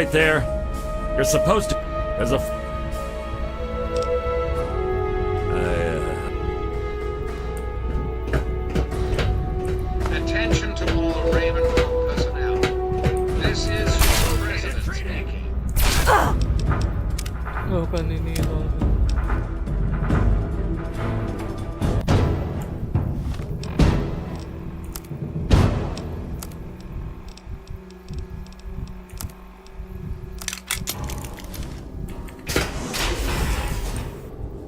right there. You're supposed to... There's a... Attention to all Ravenholm personnel. This is your resident speaking. Oh, kanino.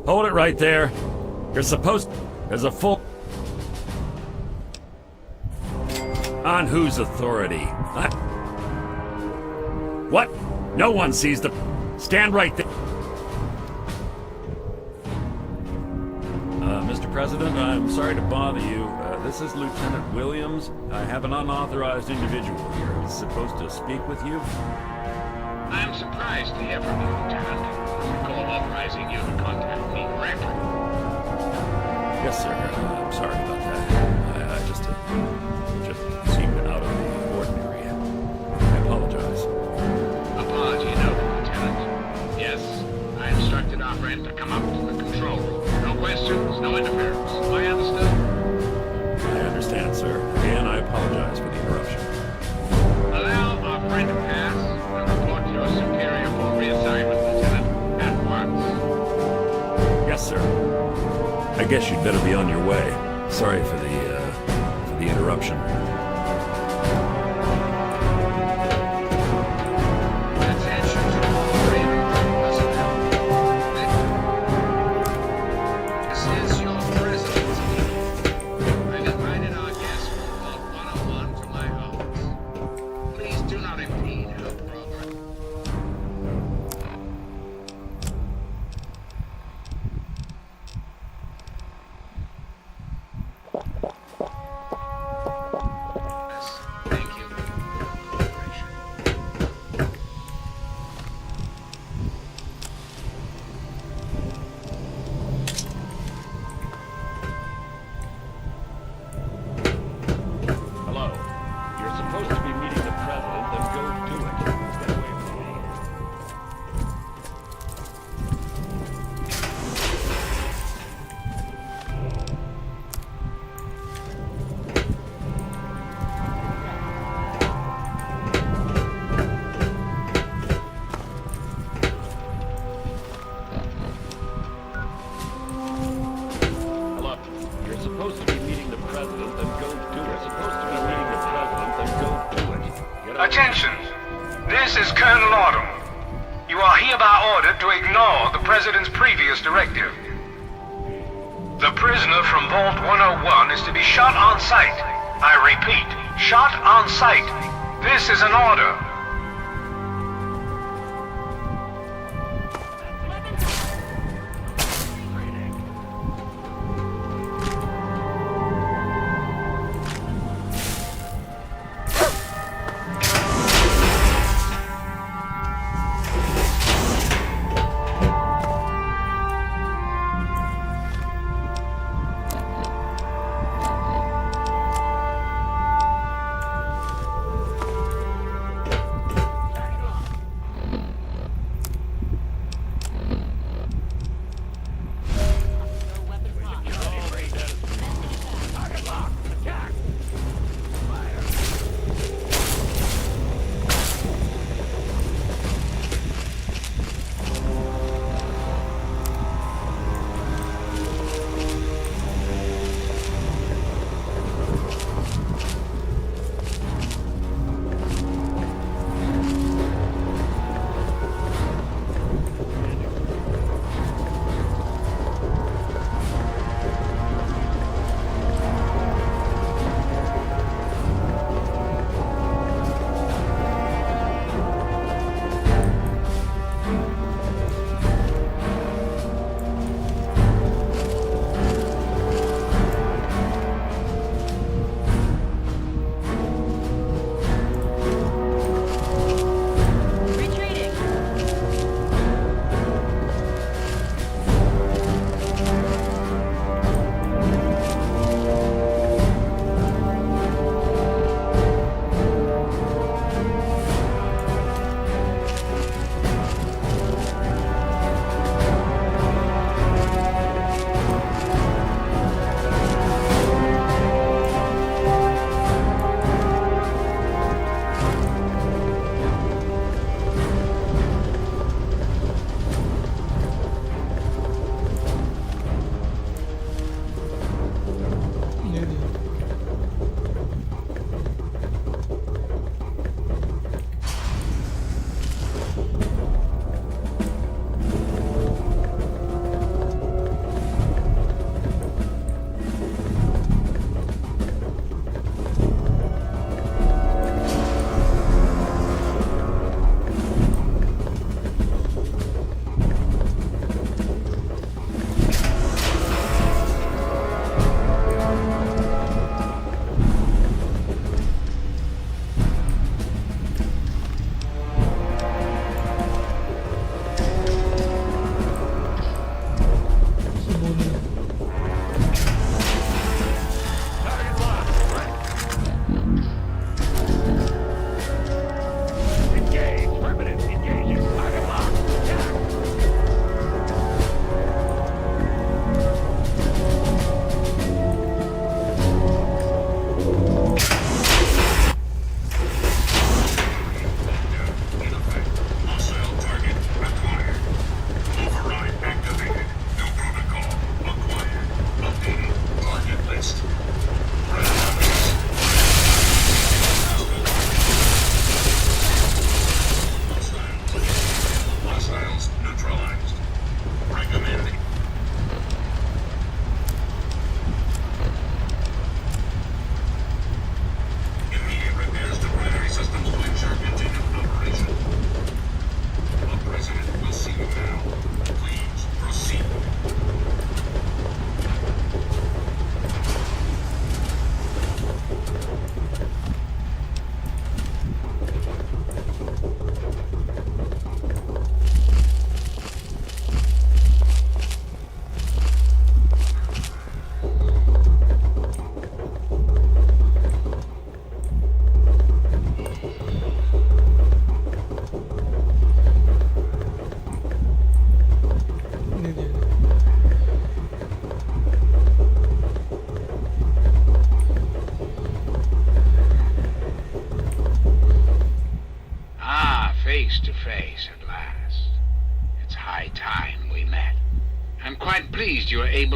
Hold it right there. You're supposed... There's a full... On whose authority? What? No one sees the... Stand right there. Mr. President, I'm sorry to bother you. This is Lieutenant Williams. I have an unauthorized individual here. He's supposed to speak with you. I'm surprised to hear from you, Lieutenant. I recall authorizing you to contact me directly. Yes, sir. I'm sorry about that. I just seemed out of the ordinary. I apologize. Apology noted, Lieutenant. Yes, I instructed our friend to come up to the control room. No questions, no interference. Am I understood? I understand, sir. Again, I apologize for the interruption. Allow our friend to pass and report to your superior for reassignment, Lieutenant, at once. Yes, sir. I guess you'd better be on your way. Sorry for the interruption. Attention to all Ravenholm personnel. This is your resident speaking. I've invited our guests for Vault 101 to my office. Please do not impede our program. Thank you for your cooperation. Hello. You're supposed to be meeting the president, then go do it. Get away from me. Hello. You're supposed to be meeting the president, then go do it. You're supposed to be meeting the president, then go do it. Get away. Attention! This is Colonel Autumn. You are hereby ordered to ignore the President's previous directive. The prisoner from Vault 101 is to be shot on sight. I repeat, shot on sight. This is an order.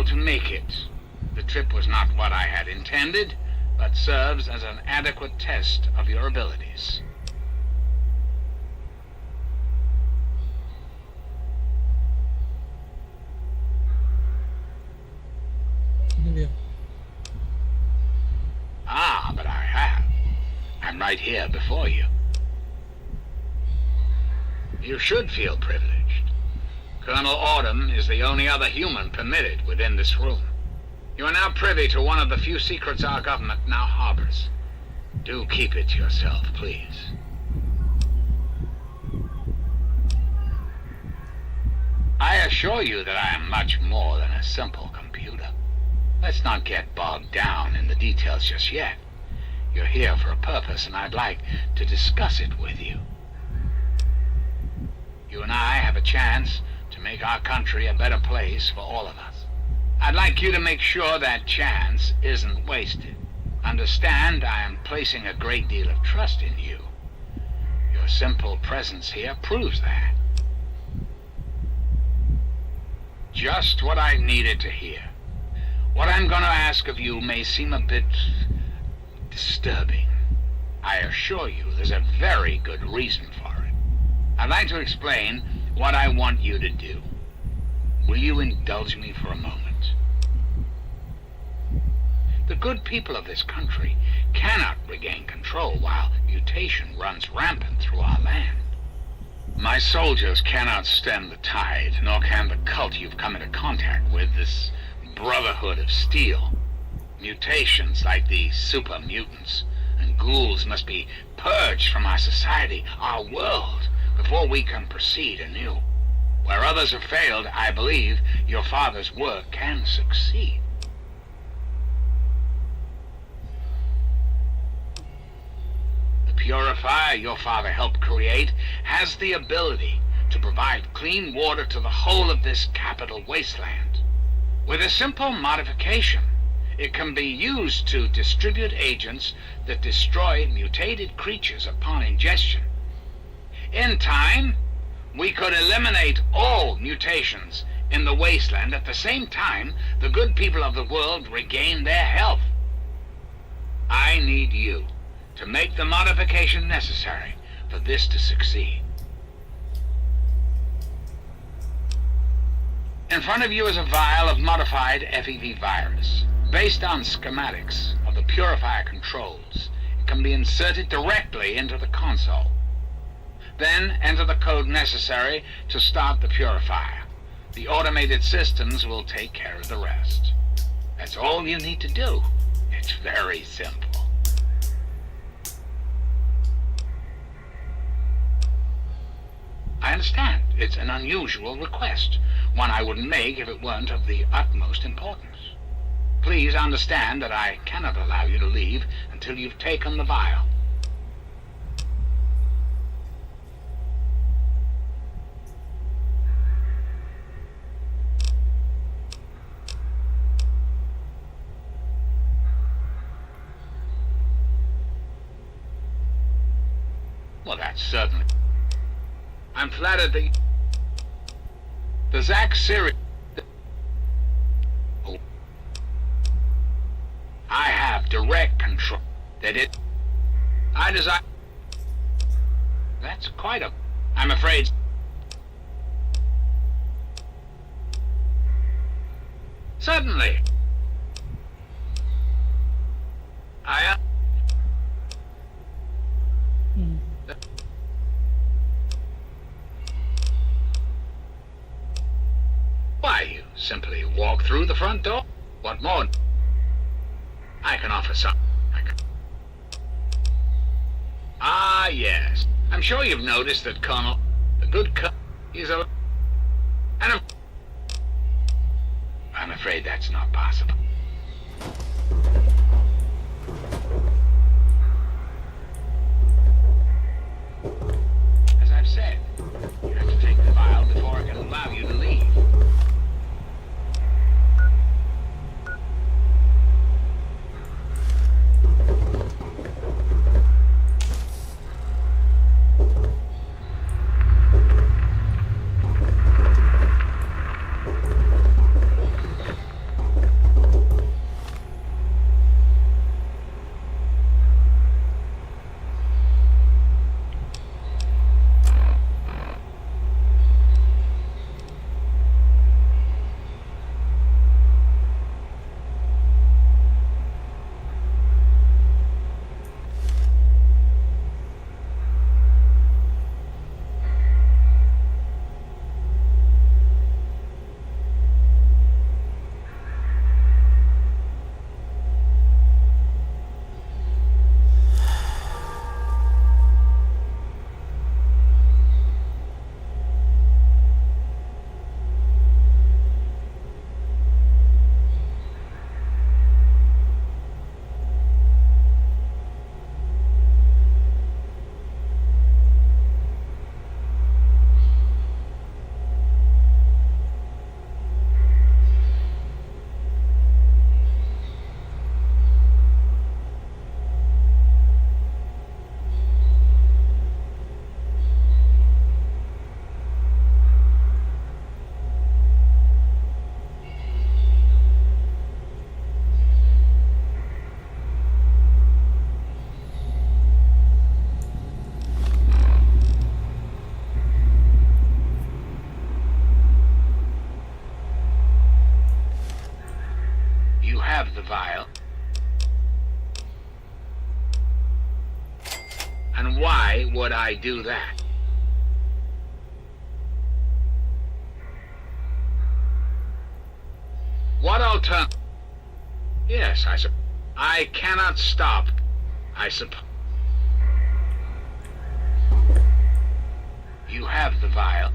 to make it. The trip was not what I had intended, but serves as an adequate test of your abilities. Ini dia. Ah, but I have. I'm right here before you. You should feel privileged. Colonel Autumn is the only other human permitted within this room. You are now privy to one of the few secrets our government now harbors. Do keep it to yourself, please. I assure you that I am much more than a simple computer. Let's not get bogged down in the details just yet. You're here for a purpose, and I'd like to discuss it with you. You and I have a chance to make our country a better place for all of us. I'd like you to make sure that chance isn't wasted. Understand, I am placing a great deal of trust in you. Your simple presence here proves that. Just what I needed to hear. What I'm going to ask of you may seem a bit disturbing. I assure you there's a very good reason for it. I'd like to explain what I want you to do. Will you indulge me for a moment? The good people of this country cannot regain control while mutation runs rampant through our land. My soldiers cannot stem the tide, nor can the cult you've come into contact with, this Brotherhood of Steel. Mutations like the super mutants and ghouls must be purged from our society, our world, before we can proceed anew. Where others have failed, I believe your father's work can succeed. The purifier your father helped create has the ability to provide clean water to the whole of this capital wasteland. With a simple modification, it can be used to distribute agents that destroy mutated creatures upon ingestion. In time, we could eliminate all mutations in the wasteland. At the same time, the good people of the world regain their health. I need you to make the modification necessary for this to succeed. In front of you is a vial of modified FEV virus. Based on schematics of the purifier controls, it can be inserted directly into the console. Then enter the code necessary to start the purifier. The automated systems will take care of the rest. That's all you need to do. It's very simple. I understand. It's an unusual request, one I wouldn't make if it weren't of the utmost importance. Please understand that I cannot allow you to leave until you've taken the vial. Well, that's certainly... I'm flattered that... The Zack series... Oh. I have direct control. That it... I desire... That's quite a... I'm afraid... Certainly. I... Why, you simply walk through the front door. What more? I can offer some... Ah, yes. I'm sure you've noticed that Colonel... The good he's a... And I'm afraid that's not possible. As I've said, you have to take the vial before I can allow you to leave. have the vial. And why would I do that? What alternative? Yes, I cannot stop, I suppose. You have the vial.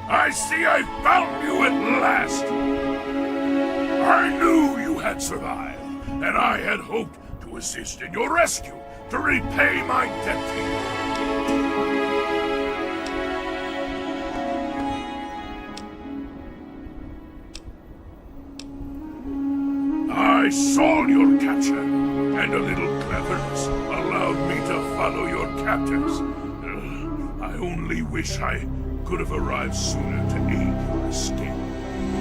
I see I found you at last! I knew you had survived, and I had hoped to assist in your rescue, to repay my debt to you. I saw your capture, and a little cleverness allowed me to follow your captors. I only wish I could have arrived sooner to aid your escape,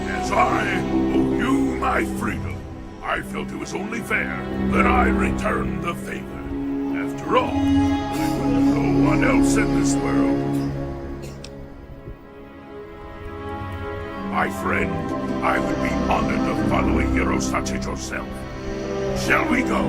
as I my freedom, I felt it was only fair that I return the favor. After all, I have no one else in this world. My friend, I would be honored of following Hirosachi yourself. Shall we go?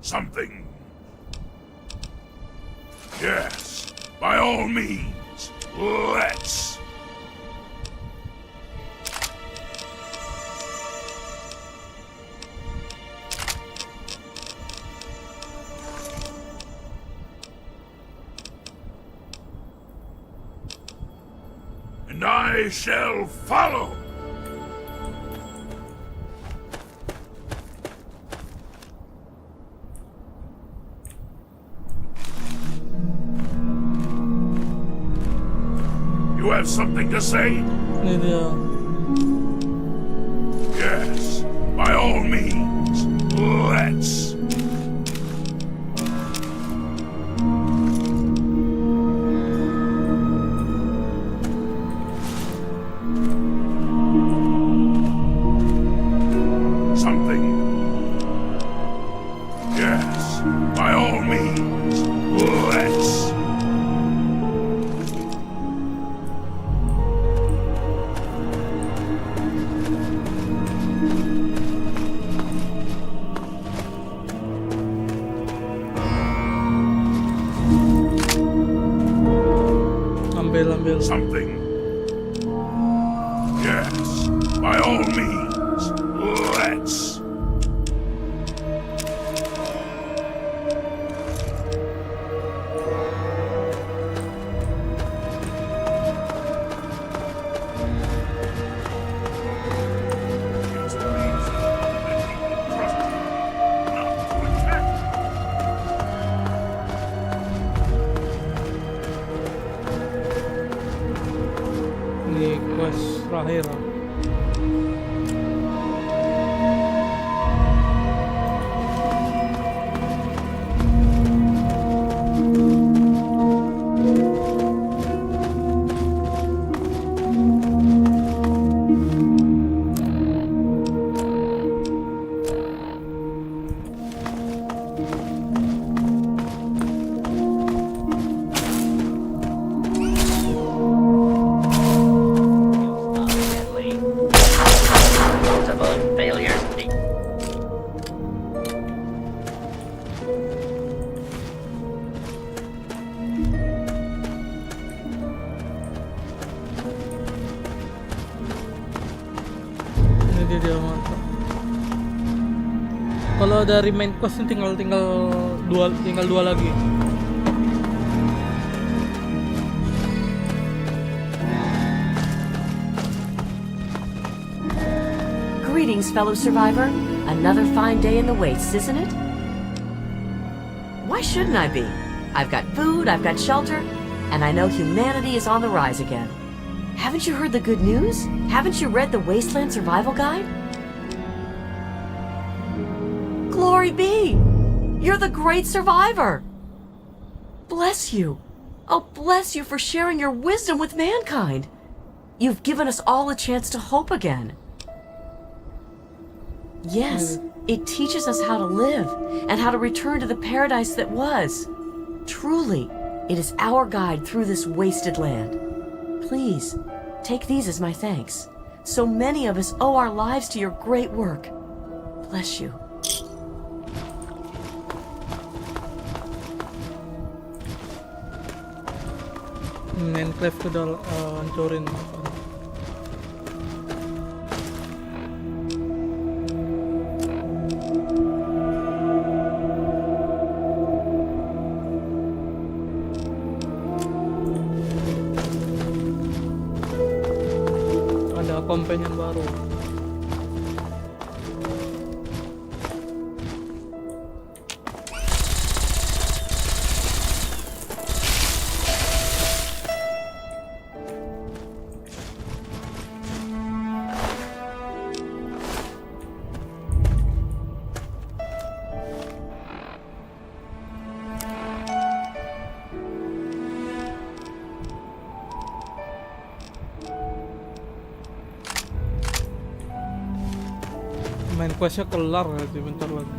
Something. Yes, by all means, let's. And I shall follow. You have something to say? Ini dia. Yes, by all means, let's. Something. Yes, by all means, let's. Ambil. Something. Yes, by all means, let's. It's amazing that he can trust me not to attack. Ini quest terakhir. Dia mantap. Kalau dari main quest ini tinggal dua lagi. Greetings, fellow survivor. Another fine day in the wastes, isn't it? Why shouldn't I be? I've got food, I've got shelter, and I know humanity is on the rise again. Haven't you heard the good news? Haven't you read the Wasteland Survival Guide? Glory be! You're the great survivor! Bless you. Oh, bless you for sharing your wisdom with mankind. You've given us all a chance to hope again. Yes, it teaches us how to live and how to return to the paradise that was. Truly, it is our guide through this wasted land. Please, take these as my thanks. So many of us owe our lives to your great work. Bless you. Enclave ko udah hancurin. Ada companion baru. Main questnya kelar nanti bentar lagi.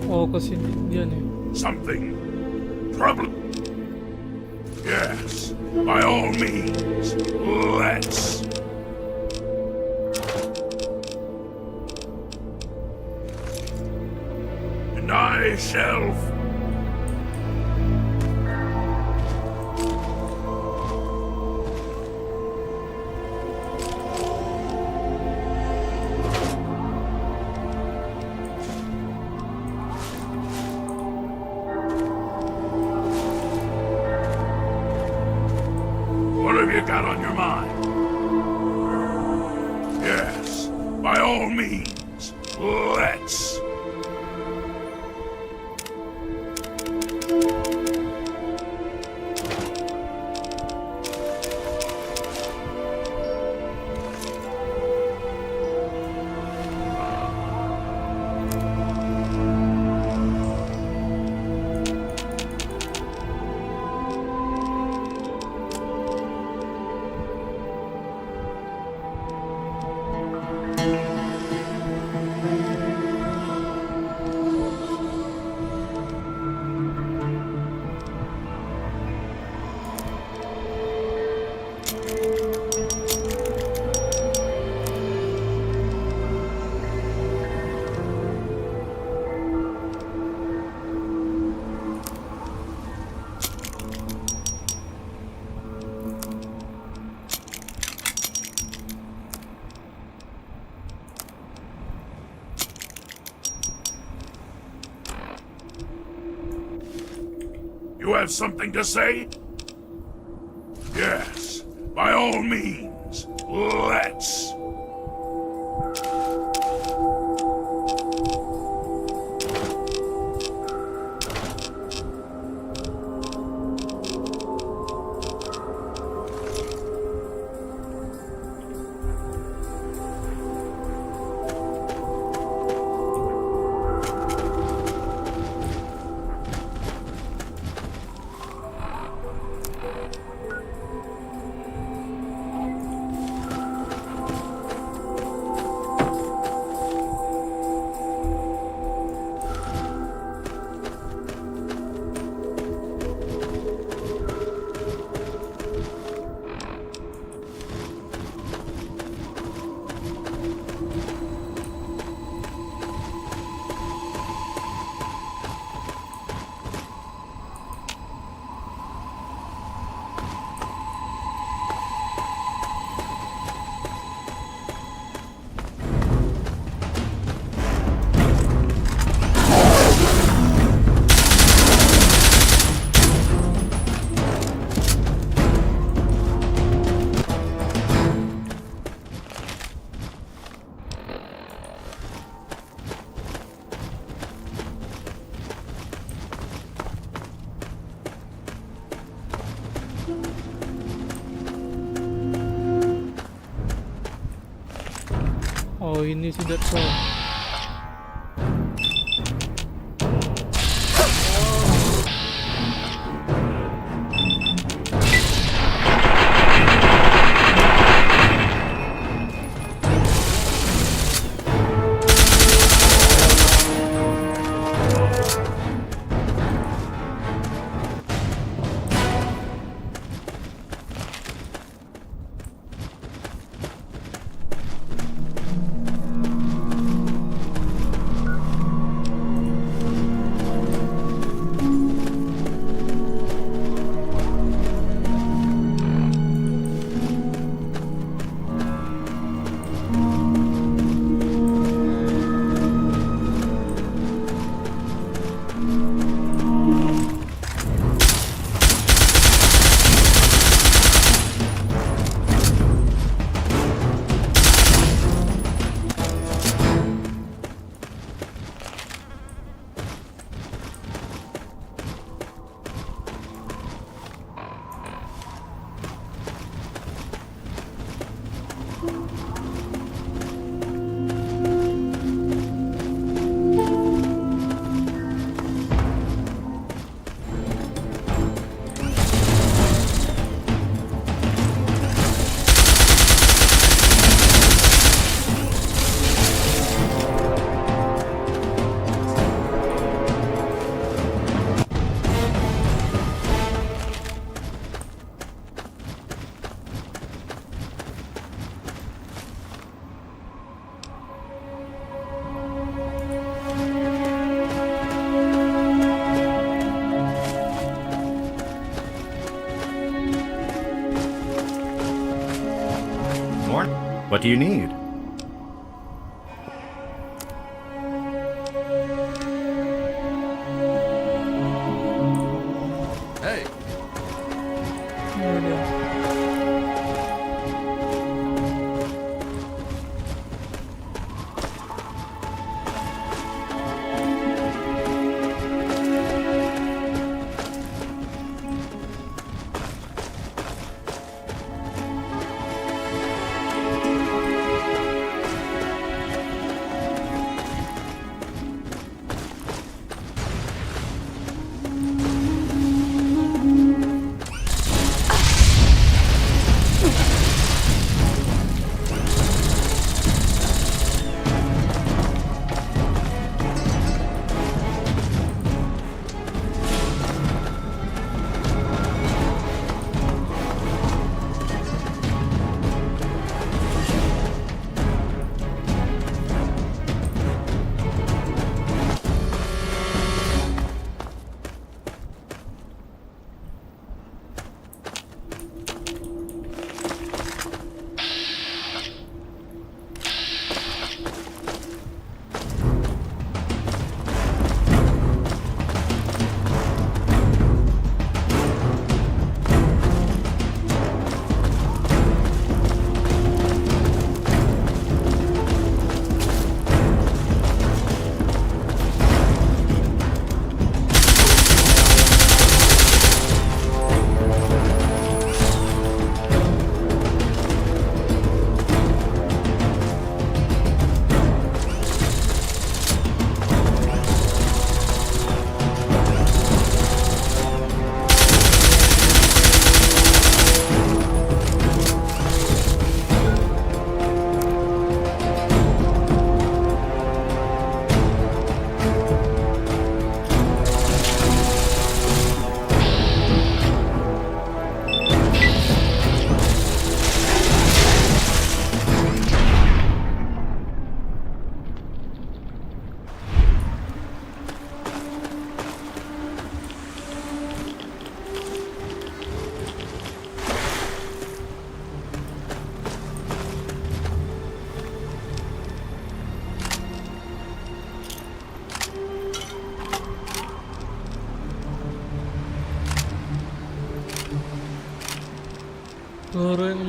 Oh, kasi dia nih. Something. Trouble. Yes, by all means, let's. And I shall. What have you got on your mind? Yes, by all means, let's. You have something to say? Yes, by all means, let's. Oh, ini sih Dead Zone. What do you need? Hey, Ini dia.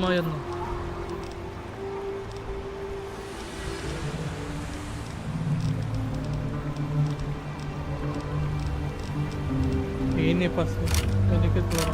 ayun. Ini pasti. Ini kedua.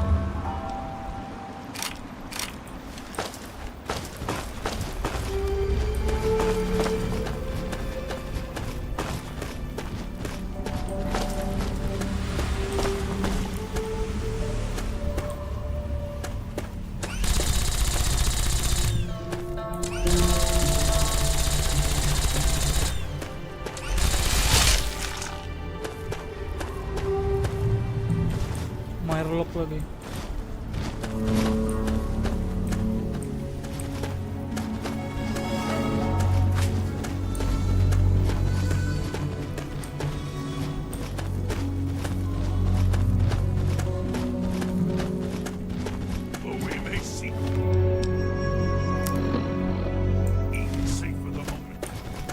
Mirlock lagi. Though we may seek even safe for the moment,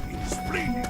he is fleeing.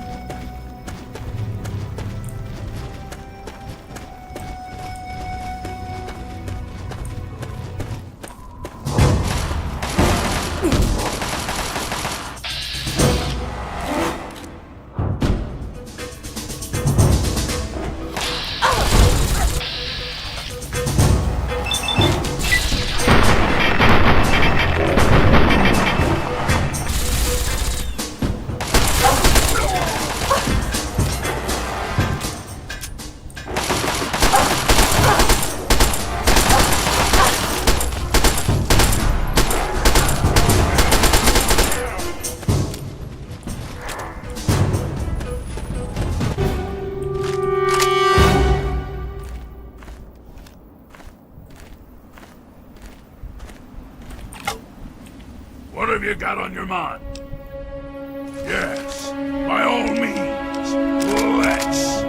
What have you got on your mind? Yes, by all means, let's.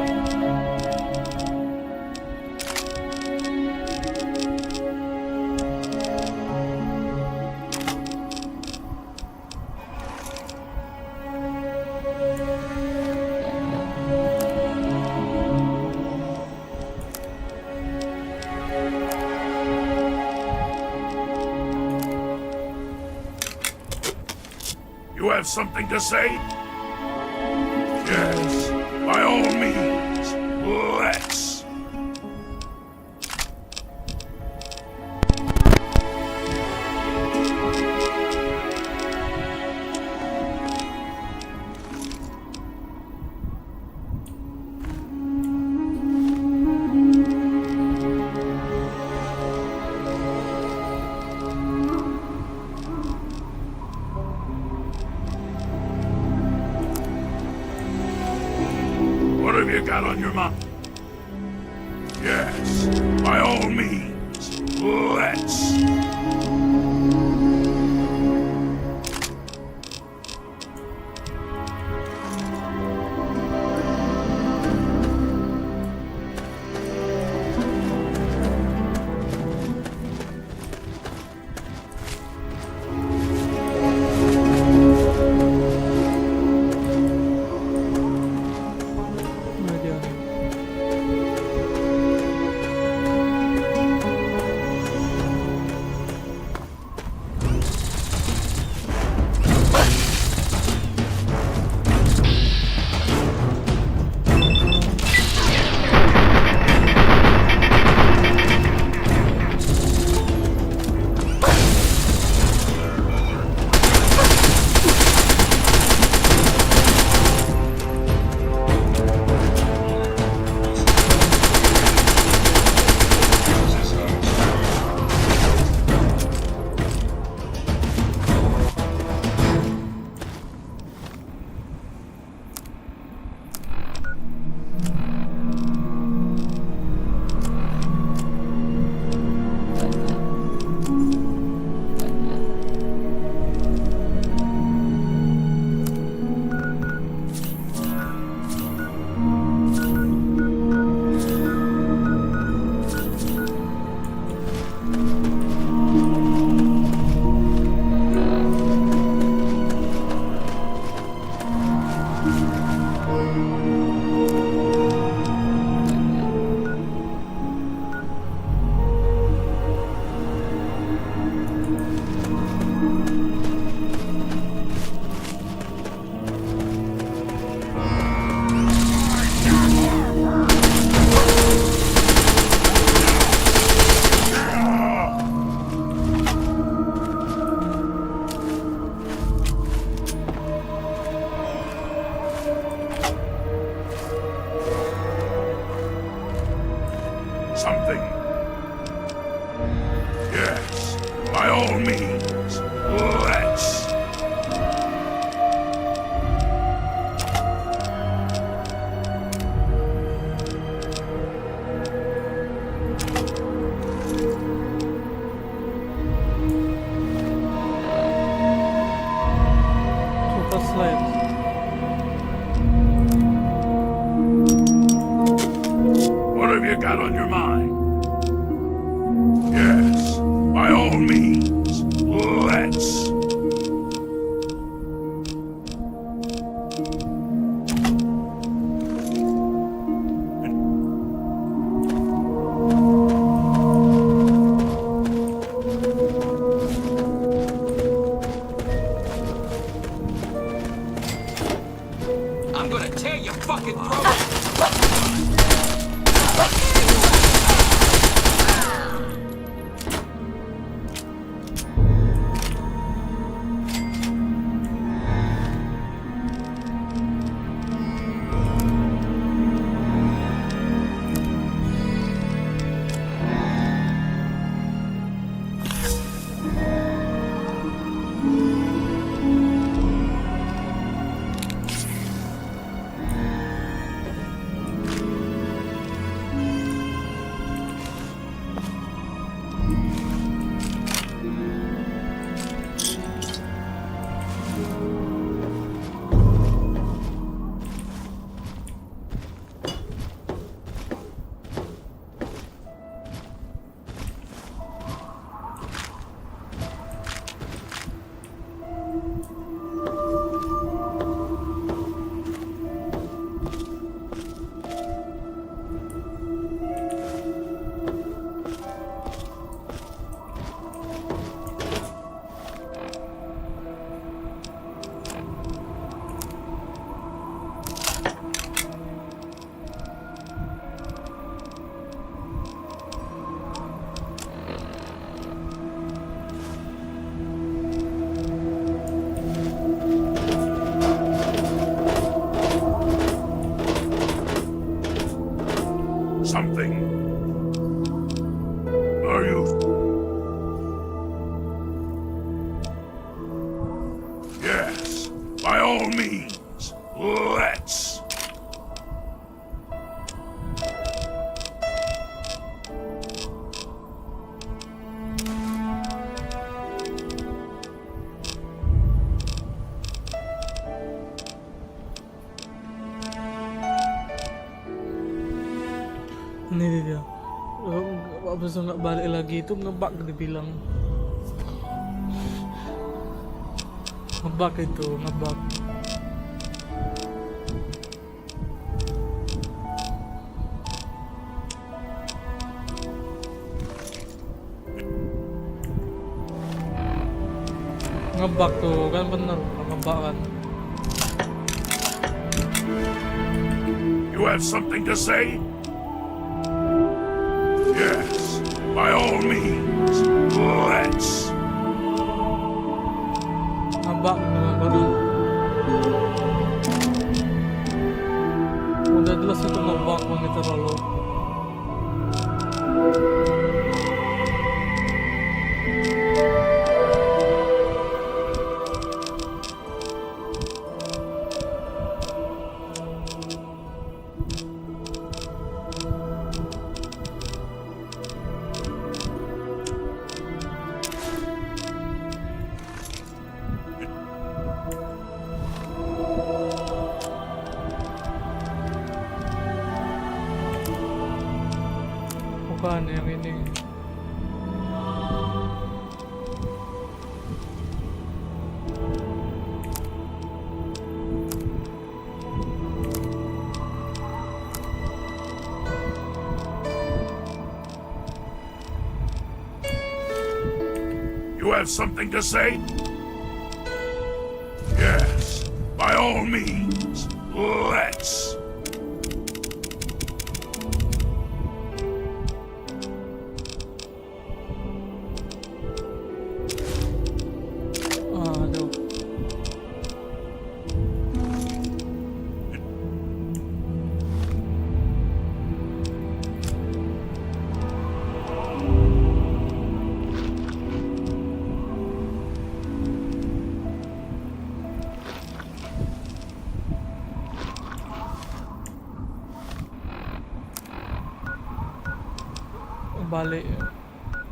You have something to say? Yes, by all means, let's. What have you got on your mind? Yes, by all means, let's. Nah, dia. got on your mind? Yes, by all means, let's. I'm gonna tear your fucking throat! Something. Are you? Yes, by all means, let's. Ini dia. Abis nggak balik lagi itu ngebug dibilang. Ngebug itu, ngebug. Ngebug tuh kan bener, ngebug kan. You have something to say? Yes, by all means, let's. Ngebug baru. Udah jelas itu ngebug bang itu lalu. Bukan yang ini. You have something to say? Yes, by all means, let's. Aduh.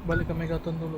Balik ke Megaton dulu.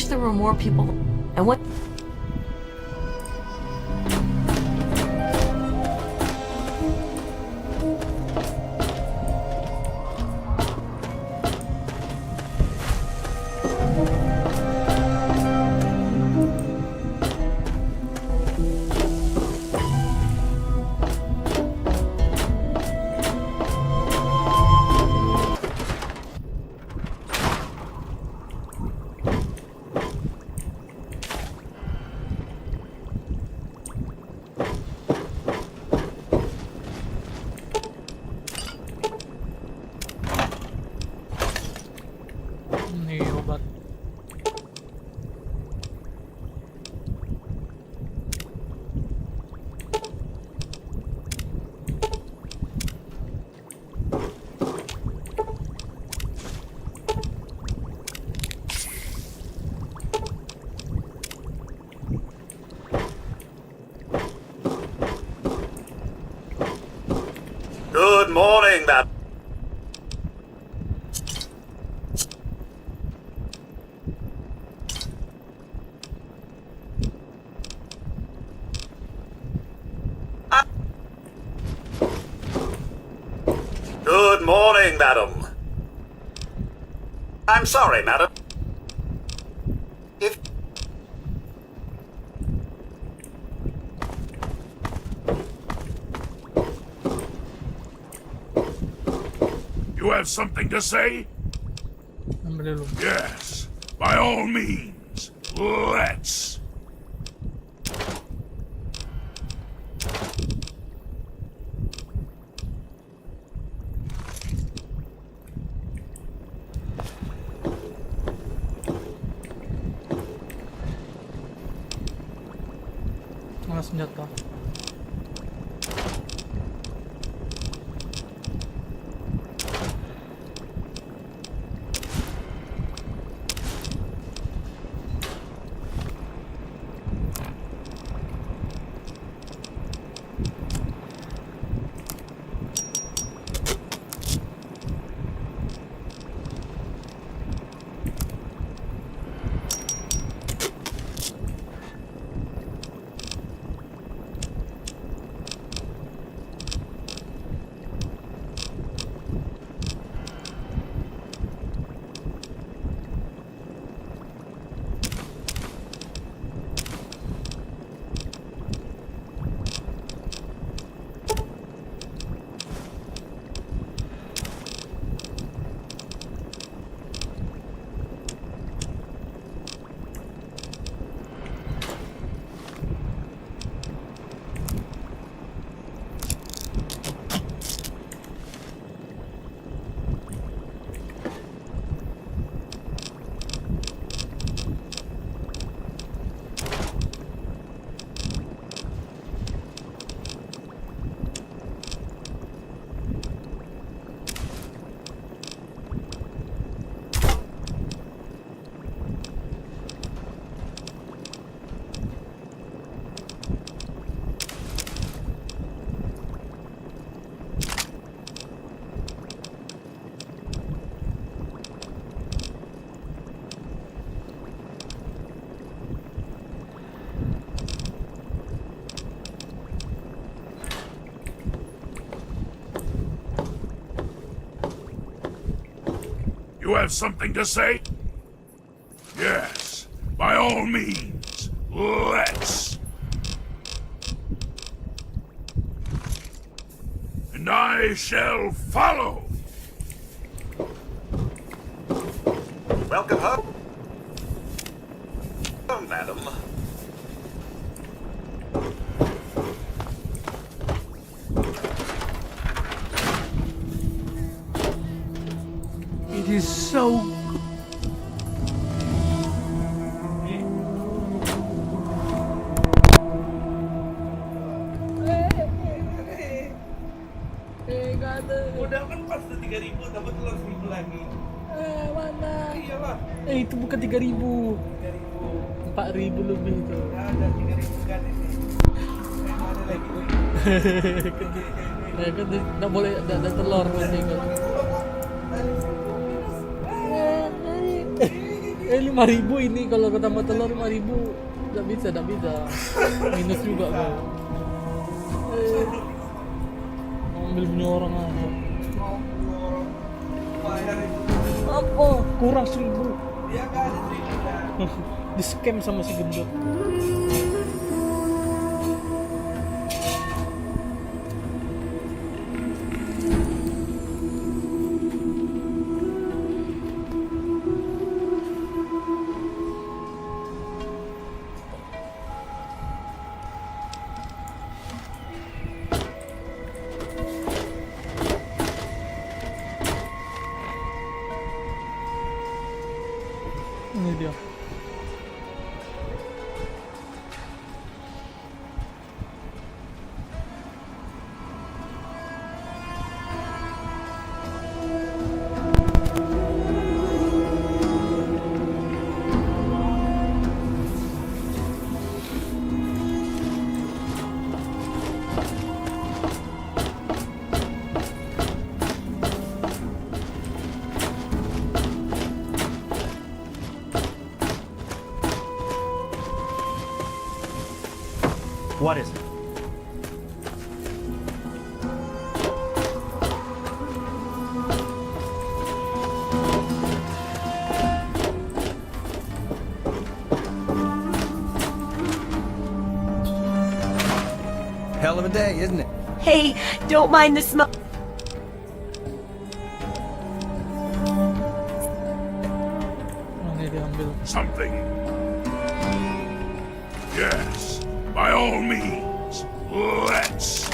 wish there were more people. And what? Nih obat. Good morning, madam. Good morning, madam. I'm sorry, madam. If You have something to say? Ambil dulu. Yes. By all means. Let's. Mana senjata? You have something to say? Yes. By all means. Let's. And I shall follow. welcome home, madam. It is so good. Udah kan pas 3.000 dapat telur 1.000 lagi. Mana? Iyalah. Itu bukan 3.000. 4.000 lebih itu. Ada 3.000 kan ini. Ada lagi. Kan tak boleh ada telur nanti kan. 5,000 ini kalau kau tambah telur 5,000. Tak bisa. Minus juga kau. Ambil punya orang aja. Bayar itu. Apa? Kurang 1,000. Dia kan ada 1.000 kan. Di scam sama si gendut. Ini dia. What is it? Hell of a day, isn't it? Hey, don't mind the smoke. Ini dia ambil. Something. Yes, by all means, let's.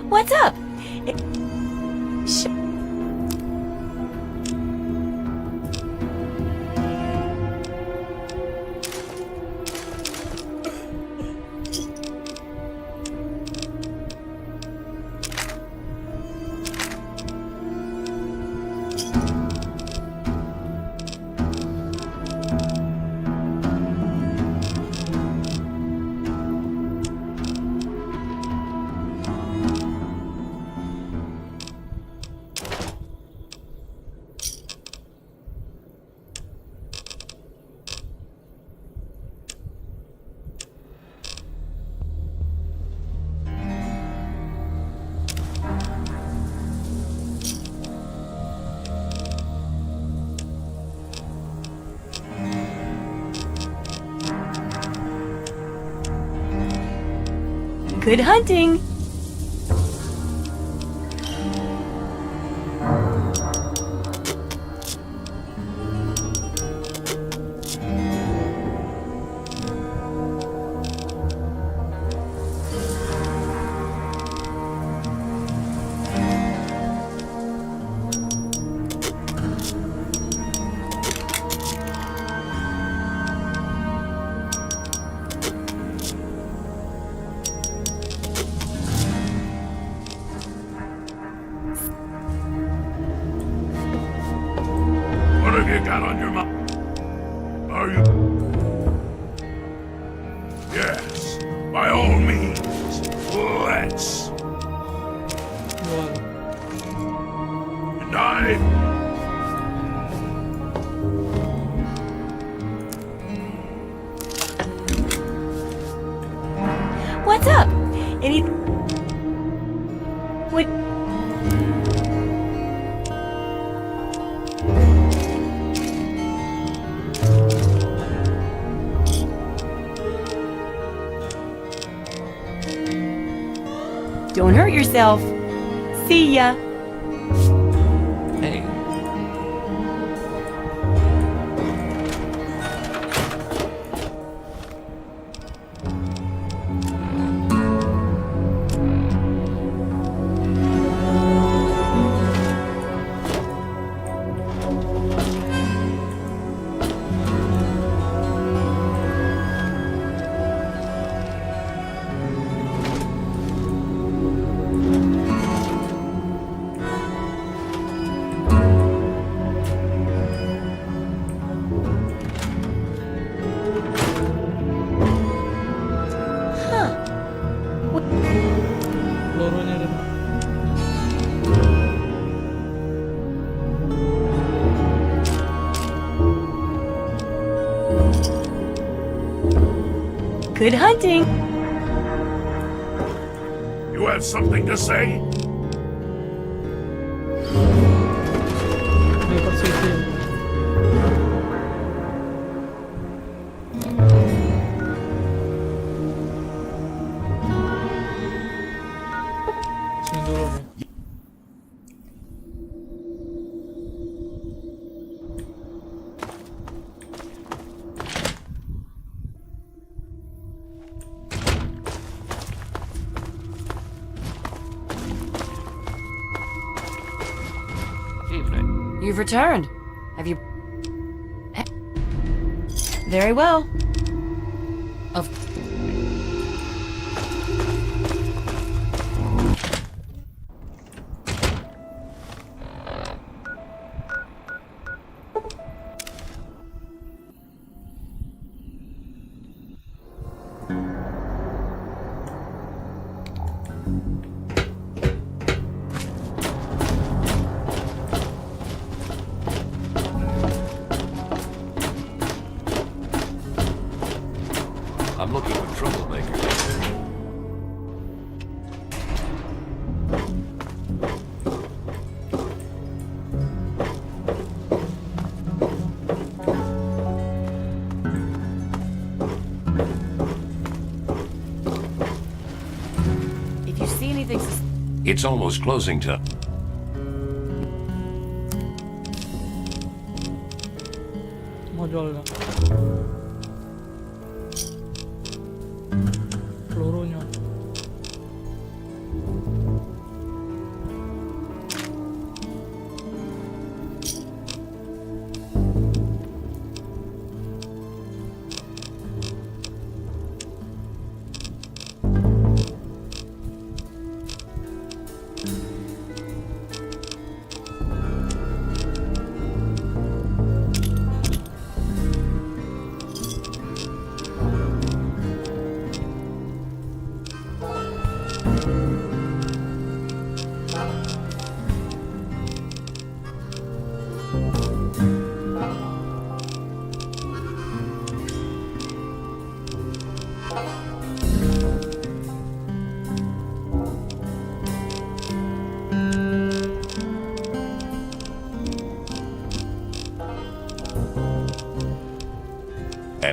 What's up? Good hunting! What have you got on your mind? Are you? Yes, by all means, let's. Jual. And I. What's up? Any... What... Don't hurt yourself. See ya. Hey. Good hunting. You have something to say? Dapat city. Sini dulu nih. Evening. You've returned. Have you... Very well. Of... I'm looking for troublemakers. If you see anything... It's almost closing time. Mau jual dah. Pelurunya.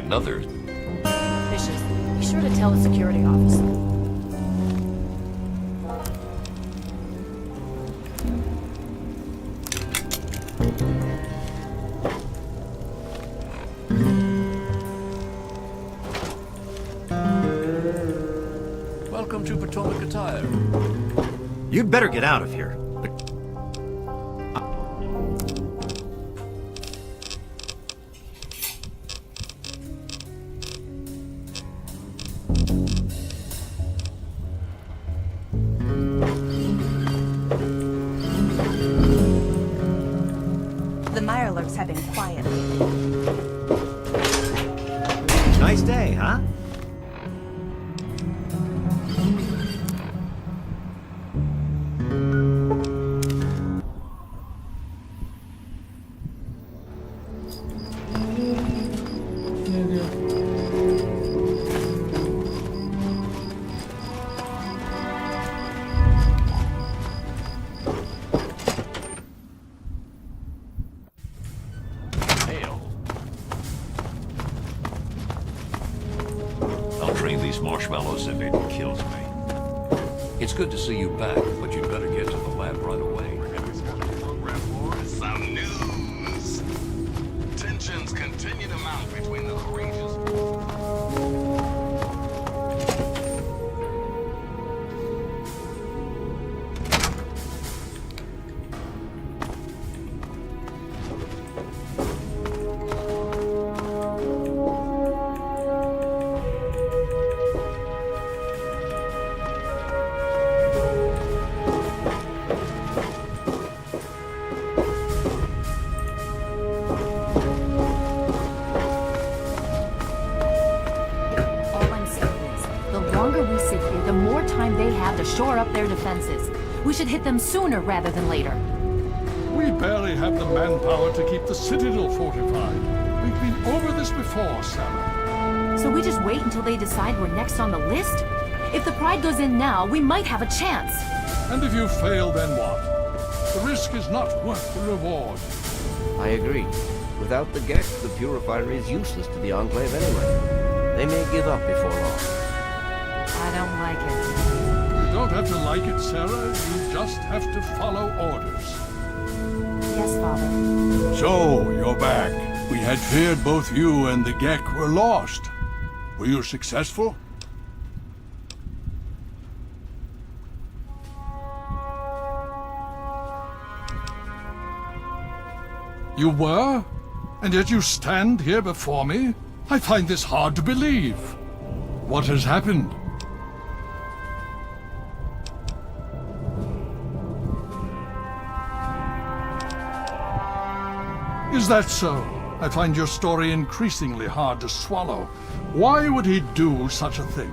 Another. Vicious. Be sure to tell the security officer. Welcome to Potomac Attire. You'd better get out of here. The Mirelurks have been quiet. Nice day, huh? Ini dia. Hail. I'll drain these marshmallows if it kills me. It's good to see you back, but you'd better get to the lab right away. Some news. Tensions continue to mount between the courageous. To shore up their defenses. We should hit them sooner rather than later. We barely have the manpower to keep the citadel fortified. We've been over this before, Sarah. So we just wait until they decide we're next on the list? If the Pride goes in now, we might have a chance. And if you fail, then what? The risk is not worth the reward. I agree. Without the GEC, the Purifier is useless to the Enclave anyway. They may give up before long. I don't like it. You don't have to like it, Sarah. You just have to follow orders. Yes, Father. So, you're back. We had feared both you and the GEC were lost. Were you successful? You were? And yet you stand here before me? I find this hard to believe. What has happened? Is that so? I find your story increasingly hard to swallow. Why would he do such a thing?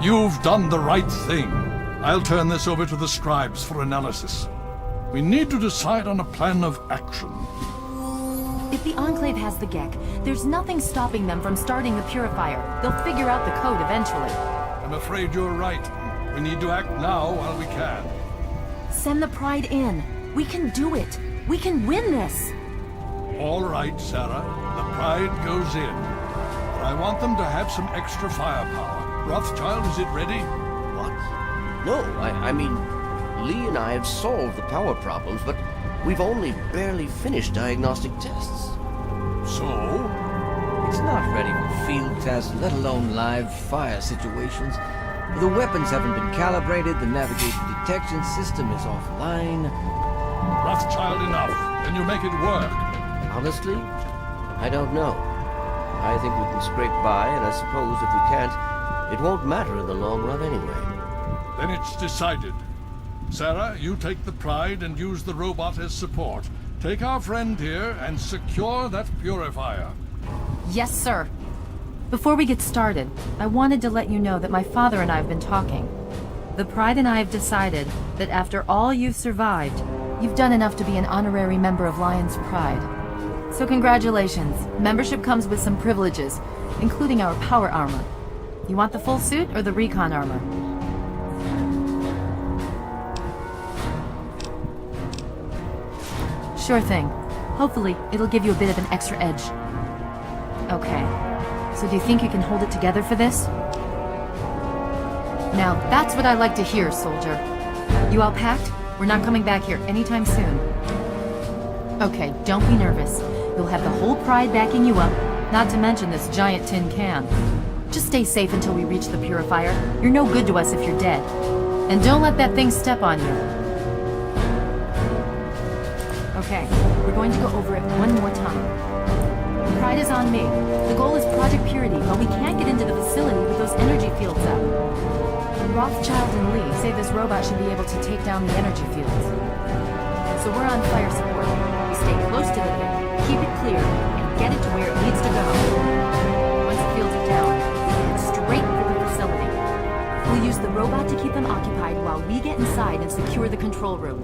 You've done the right thing. I'll turn this over to the scribes for analysis. We need to decide on a plan of action. If the Enclave has the GEC, there's nothing stopping them from starting the Purifier. They'll figure out the code eventually. I'm afraid you're right. We need to act now while we can. Send the Pride in. We can do it. We can win this. All right, Sarah. The Pride goes in. But I want them to have some extra firepower. Rothschild, is it ready? What? No, I mean, Lee and I have solved the power problems, but we've only barely finished diagnostic tests. So? It's not ready for field tests, let alone live fire situations. The weapons haven't been calibrated, the navigation detection system is offline. Rothschild, enough. Can you make it work? Honestly, I don't know. I think we can scrape by, and I suppose if we can't, it won't matter in the long run anyway. Then it's decided. Sarah, you take the Pride and use the robot as support. Take our friend here and secure that Purifier. Yes, sir. Before we get started, I wanted to let you know that my father and I have been talking. The Pride and I have decided that after all you've survived, you've done enough to be an honorary member of Lion's Pride. So congratulations. Membership comes with some privileges, including our power armor. You want the full suit or the recon armor? Sure thing. Hopefully, it'll give you a bit of an extra edge. Okay. So do you think you can hold it together for this? Now, that's what I like to hear, soldier. You all packed? We're not coming back here anytime soon. Okay, don't be nervous. You'll have the whole Pride backing you up, not to mention this giant tin can. Just stay safe until we reach the Purifier. You're no good to us if you're dead. And don't let that thing step on you. Okay, we're going to go over it one more time. Pride is on me. The goal is Project Purity, but we can't get into the facility with those energy fields up. Rothschild and Lee say this robot should be able to take down the energy fields. So we're on fire support. We stay close to the thing, keep it clear, and get it to where it needs to go. Once the fields are down, we head straight for the facility. We'll use the robot to keep them occupied while we get inside and secure the control room.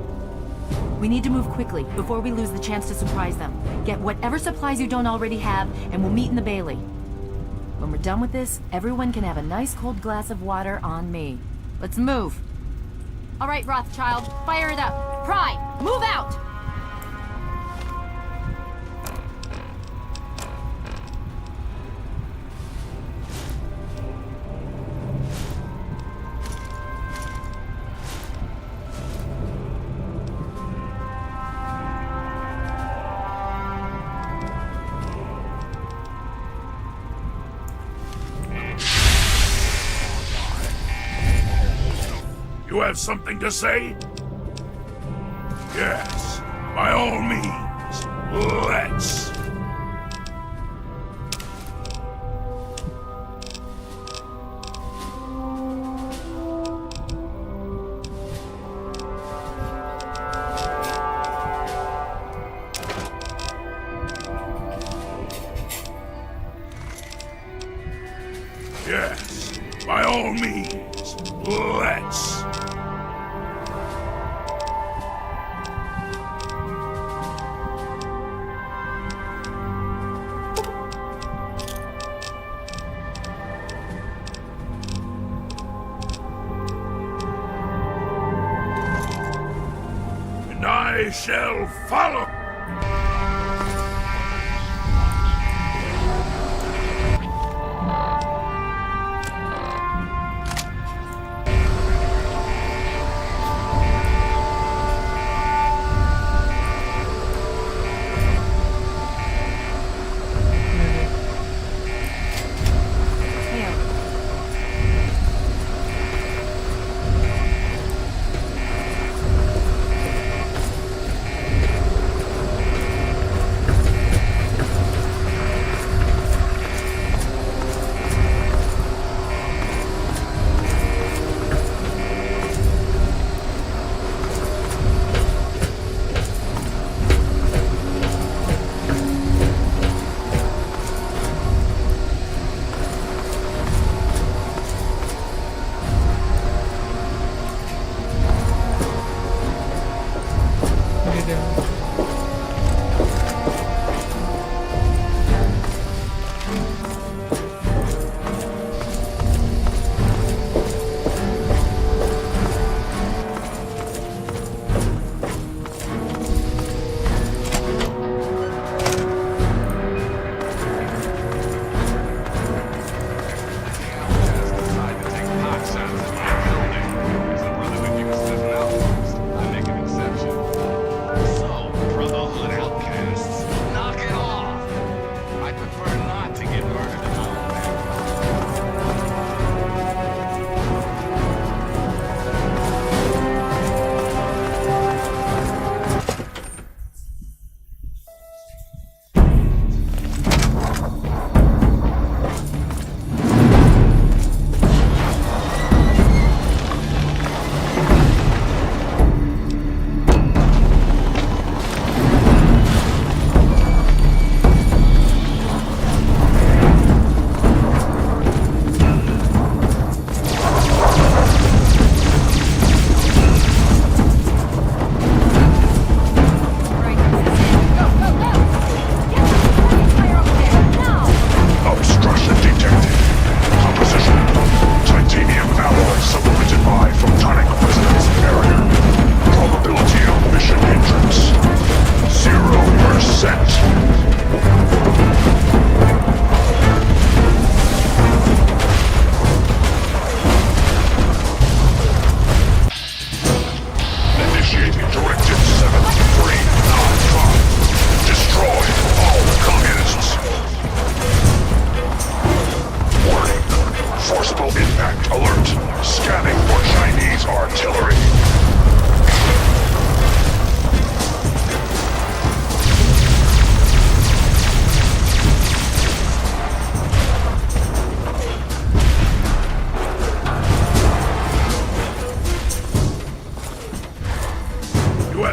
We need to move quickly before we lose the chance to surprise them. Get whatever supplies you don't already have, and we'll meet in the Bailey. When we're done with this, everyone can have a nice cold glass of water on me. Let's move. All right, Rothschild, fire it up. Pride, move out! You have something to say? Yes, by all means, let's. Yes, by all means, let's. I shall follow.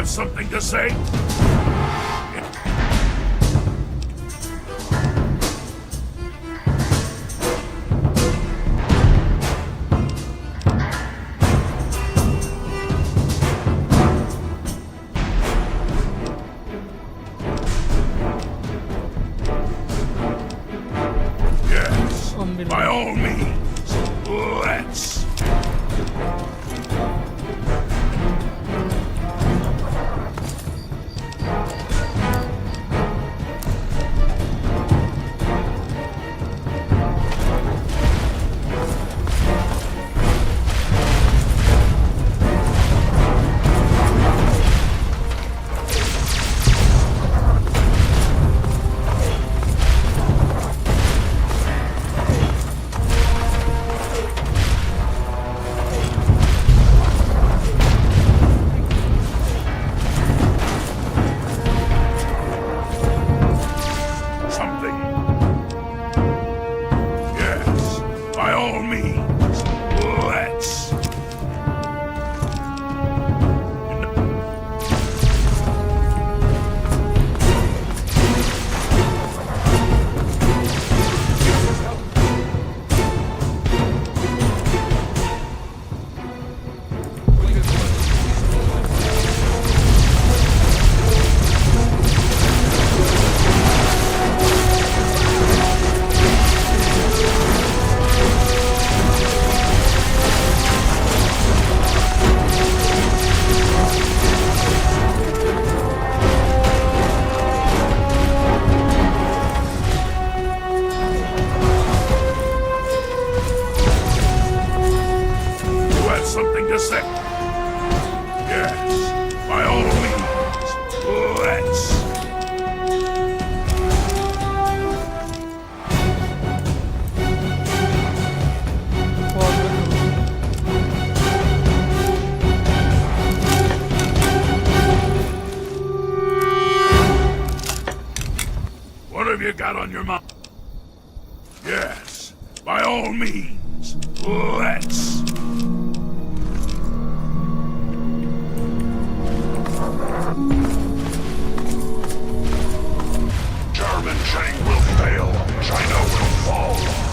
Something to say? Yes, by all means, let's. you got on your mind? Yes, by all means, let's. German chain will fail, China will fall.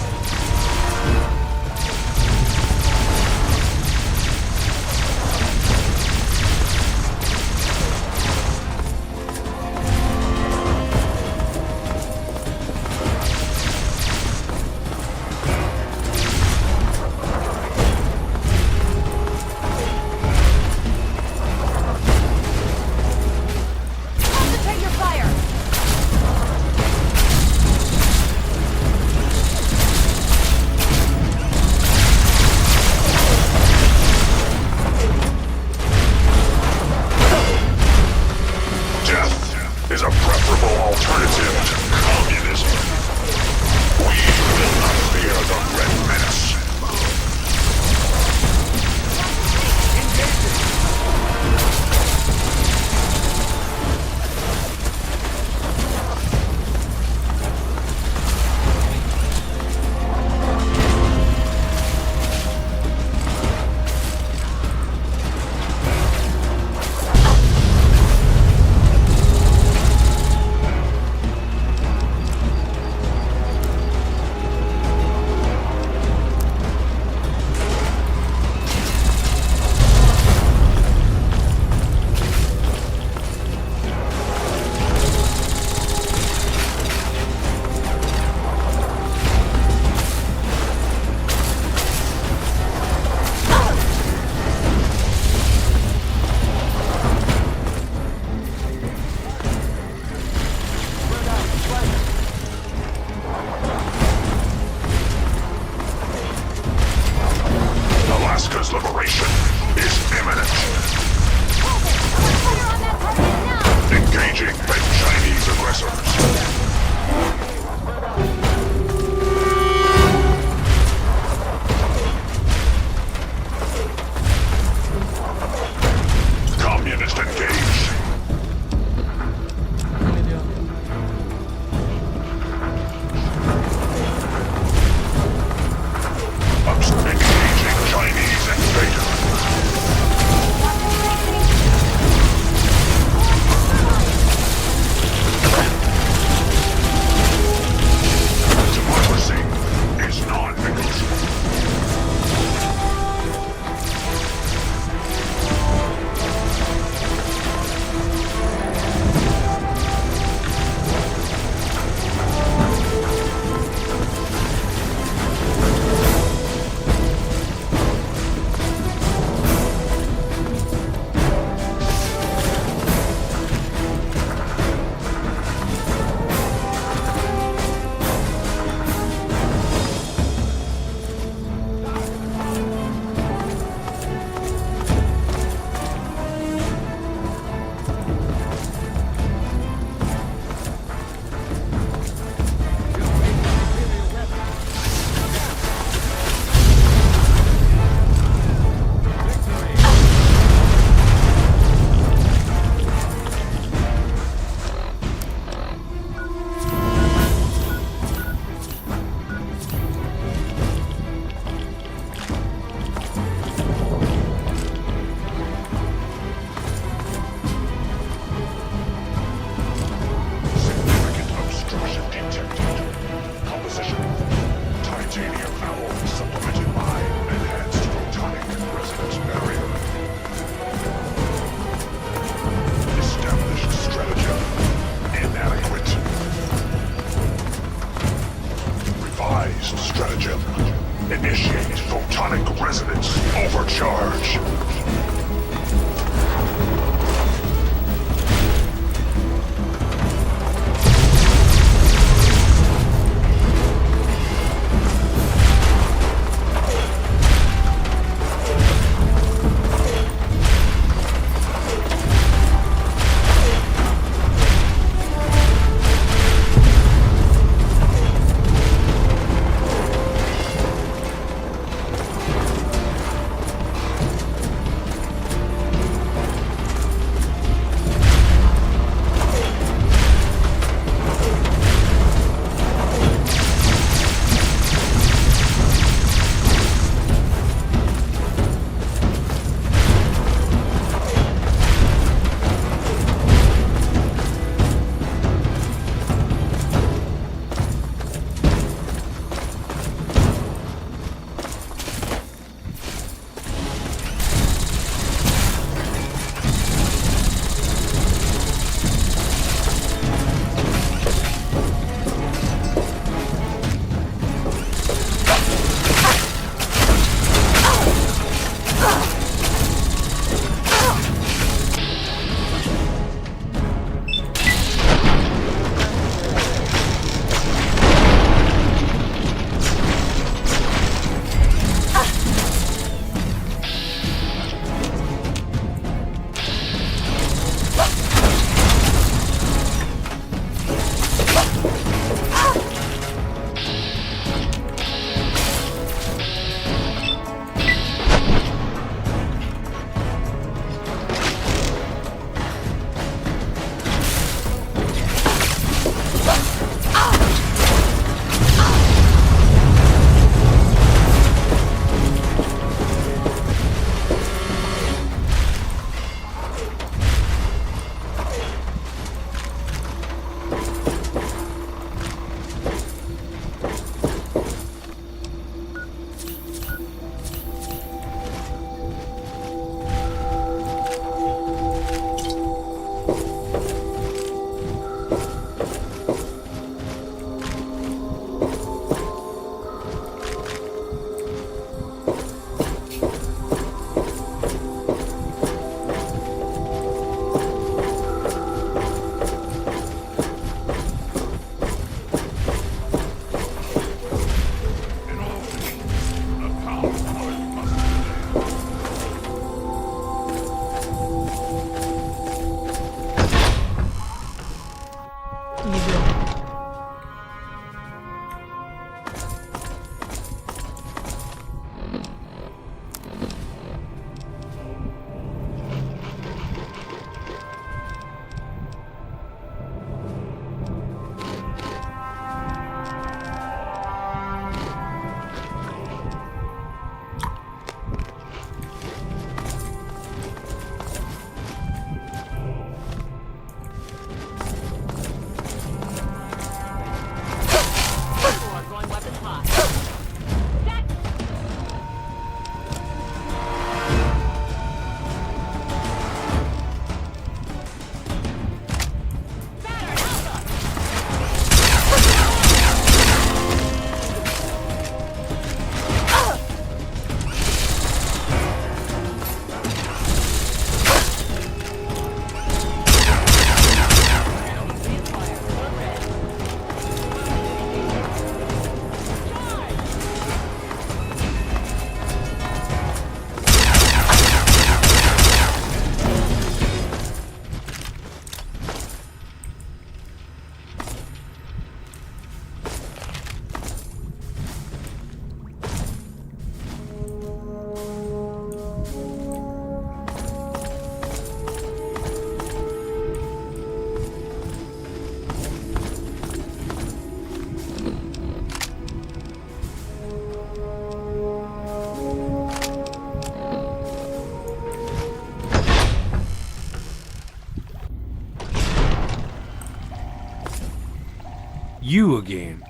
You again.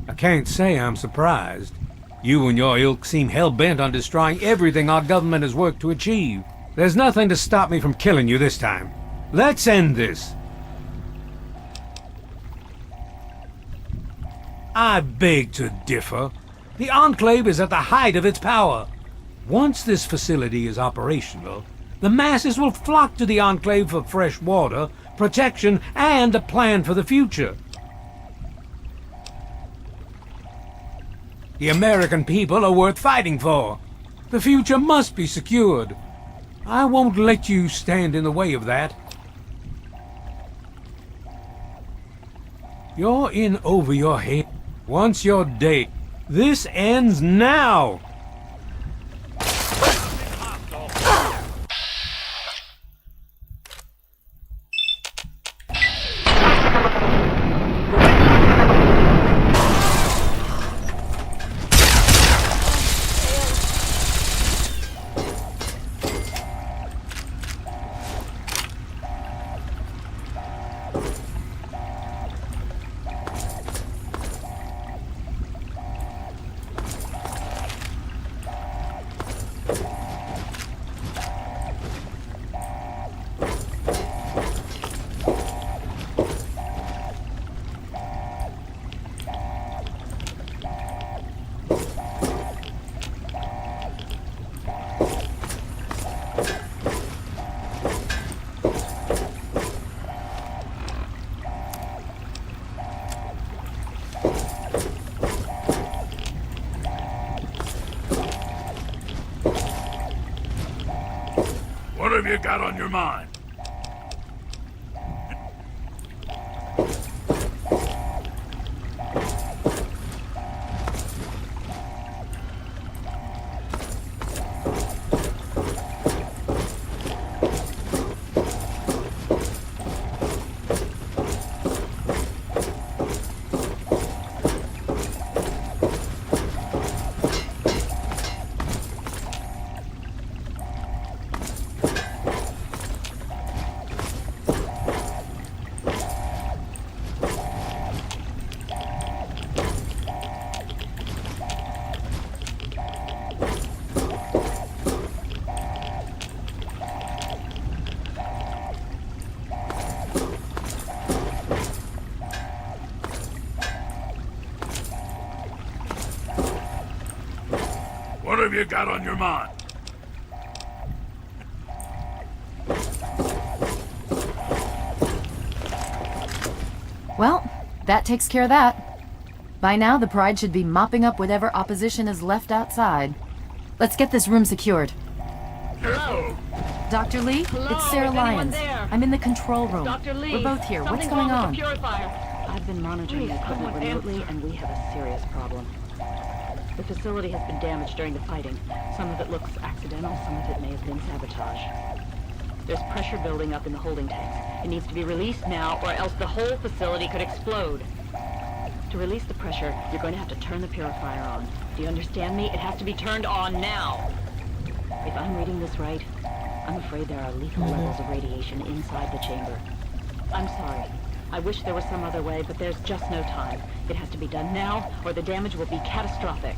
I can't say I'm surprised. You and your ilk seem hell-bent on destroying everything our government has worked to achieve. There's nothing to stop me from killing you this time. Let's end this. I beg to differ. The Enclave is at the height of its power. Once this facility is operational, the masses will flock to the Enclave for fresh water, protection, and a plan for the future. The American people are worth fighting for. The future must be secured. I won't let you stand in the way of that. You're in over your head. Once you're dead, this ends now! What have you got on your mind? What have you got on your mind? Well, that takes care of that. By now, the Pride should be mopping up whatever opposition is left outside. Let's get this room secured. Hello. Dr. Lee, it's Sarah Lyons. I'm in the control room. Dr. Lee, we're both here. What's going on? I've been monitoring the equipment remotely, and we have a serious problem. The facility has been damaged during the fighting. Some of it looks accidental, some of it may have been sabotage. There's pressure building up in the holding tanks. It needs to be released now, or else the whole facility could explode. To release the pressure, you're going to have to turn the purifier on. Do you understand me? It has to be turned on now. If I'm reading this right, I'm afraid there are lethal levels of radiation inside the chamber. I'm sorry. I wish there was some other way, but there's just no time. It has to be done now, or the damage will be catastrophic.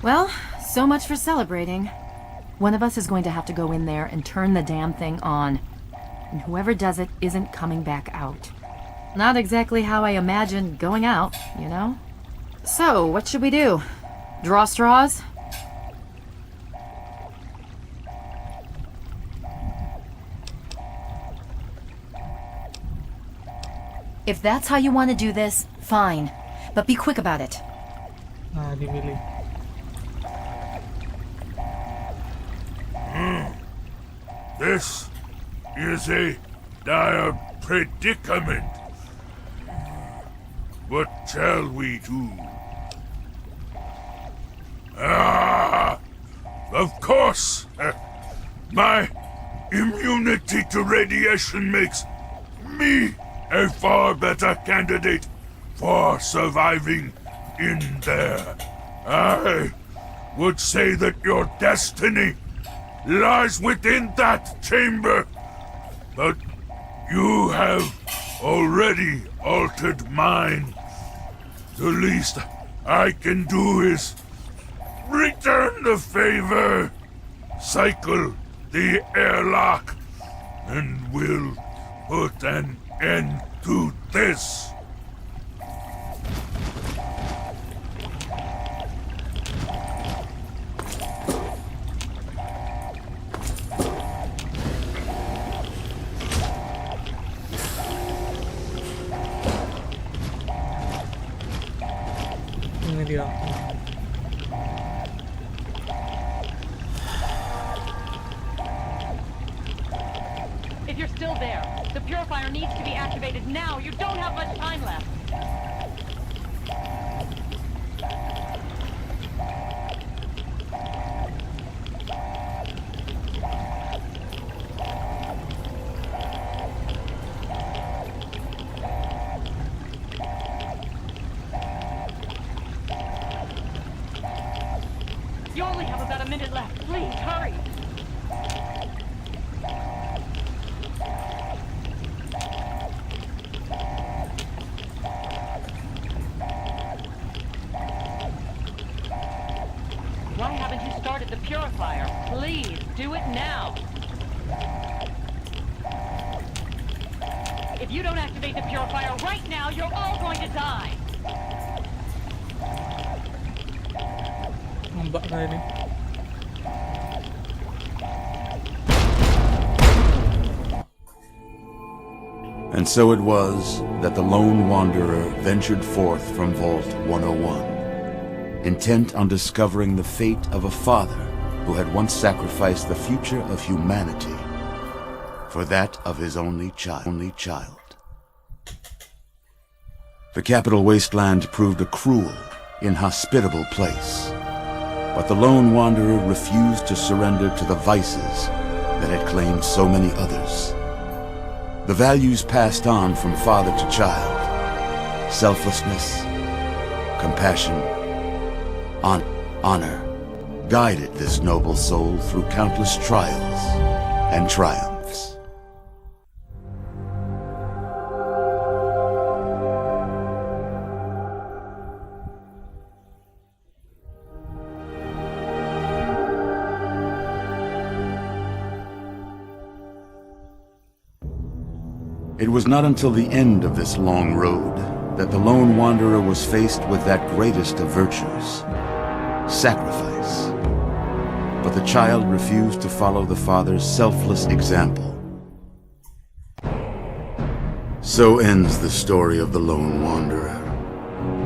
Well, so much for celebrating. One of us is going to have to go in there and turn the damn thing on. And whoever does it isn't coming back out. Not exactly how I imagined going out, you know? So, what should we do? Draw straws? If that's how you want to do this, fine. But be quick about it. Dimilih. This is a dire predicament. What shall we do? Of course! My immunity to radiation makes me a far better candidate for surviving in there. I would say that your destiny lies within that chamber, but you have already altered mine. The least I can do is return the favor, cycle the airlock, and we'll put an end to this. Ini dia. If you're still there, the purifier needs to be activated now. You don't have much time left. You only have about a minute left. Please, hurry. Why haven't you started the purifier? Please, do it now. If you don't activate the purifier right now, you're all going to die. Nampak saya ni. And so it was that the lone wanderer ventured forth from Vault 101, intent on discovering the fate of a father who had once sacrificed the future of humanity for that of his only child. The capital wasteland proved a cruel, inhospitable place, but the lone wanderer refused to surrender to the vices that had claimed so many others. The values passed on from father to child: selflessness, compassion, honor, guided this noble soul through countless trials and triumphs. It was not until the end of this long road that the lone wanderer was faced with that greatest of virtues, sacrifice. But the child refused to follow the father's selfless example. So ends the story of the lone wanderer,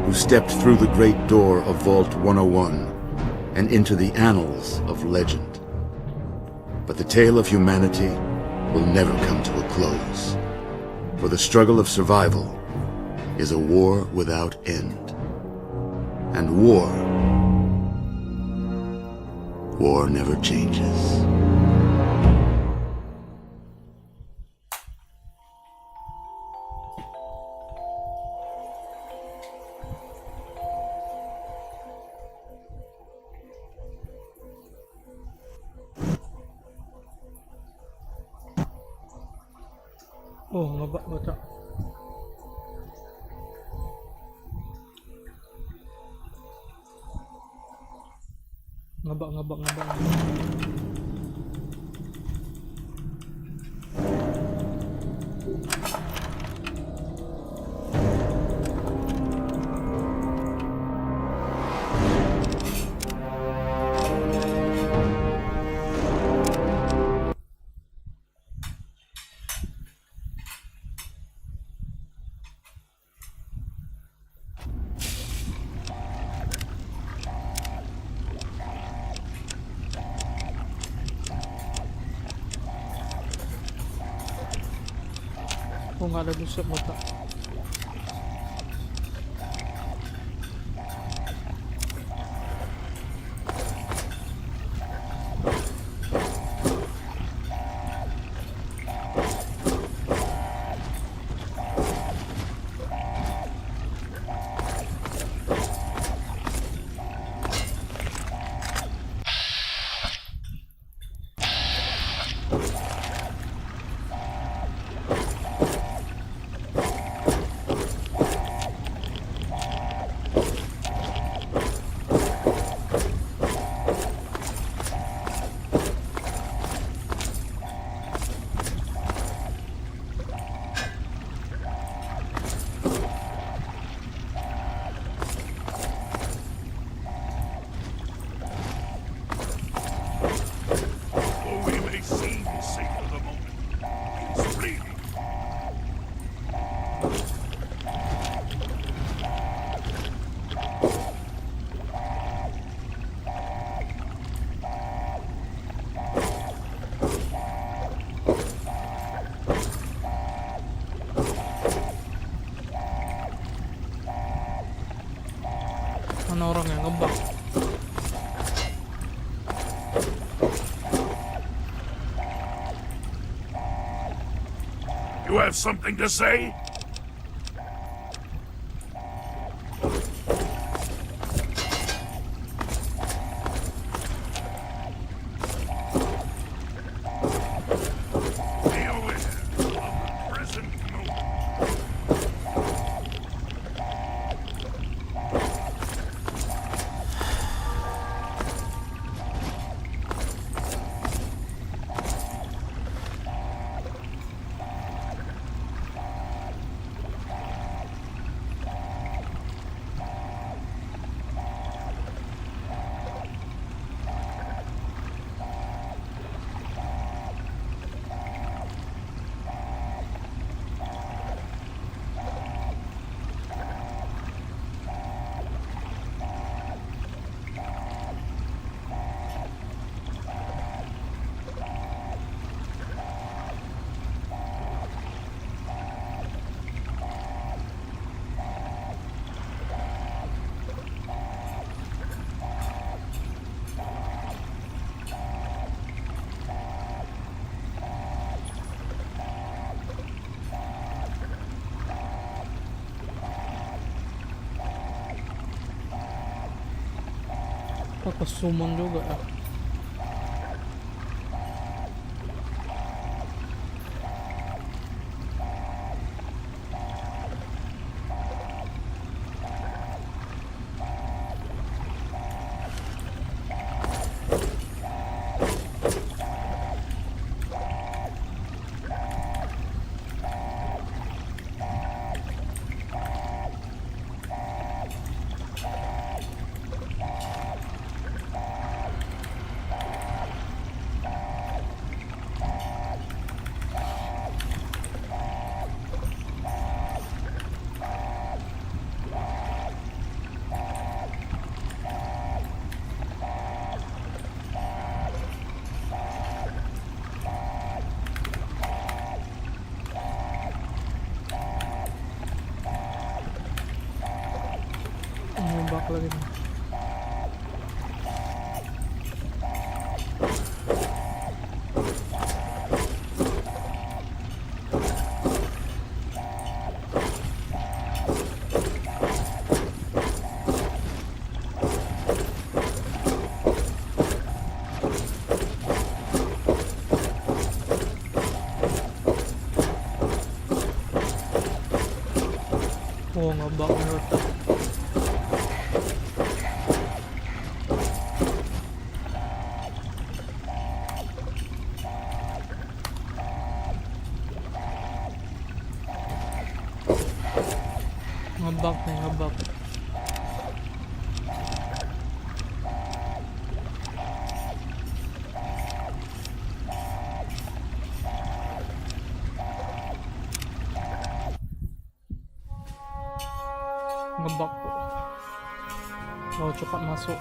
who stepped through the great door of Vault 101 and into the annals of legend. But the tale of humanity will never come to a close. For the struggle of survival is a war without end. And war never changes. Oh, ngebak baca. Ngebak. Oh, nggak ada busuk otak. orang yang ngebug. You have something to say? Summon juga. Nembak lagi nih. Oh, ngebak menurut. Ngebug nih, ngebug. Ngebug. Mau cepat masuk.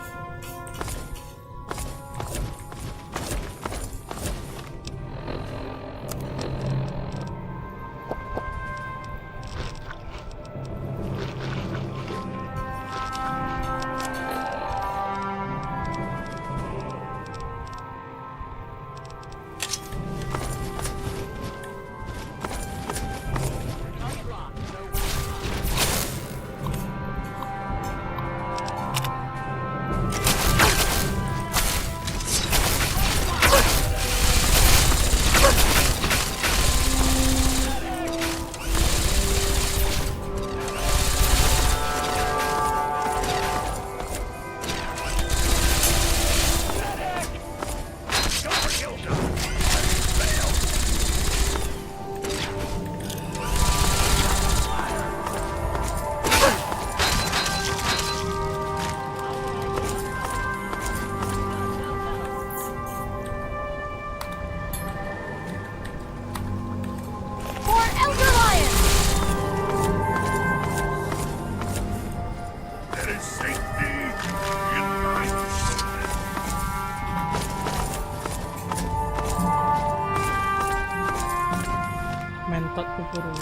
Mentot kupuru.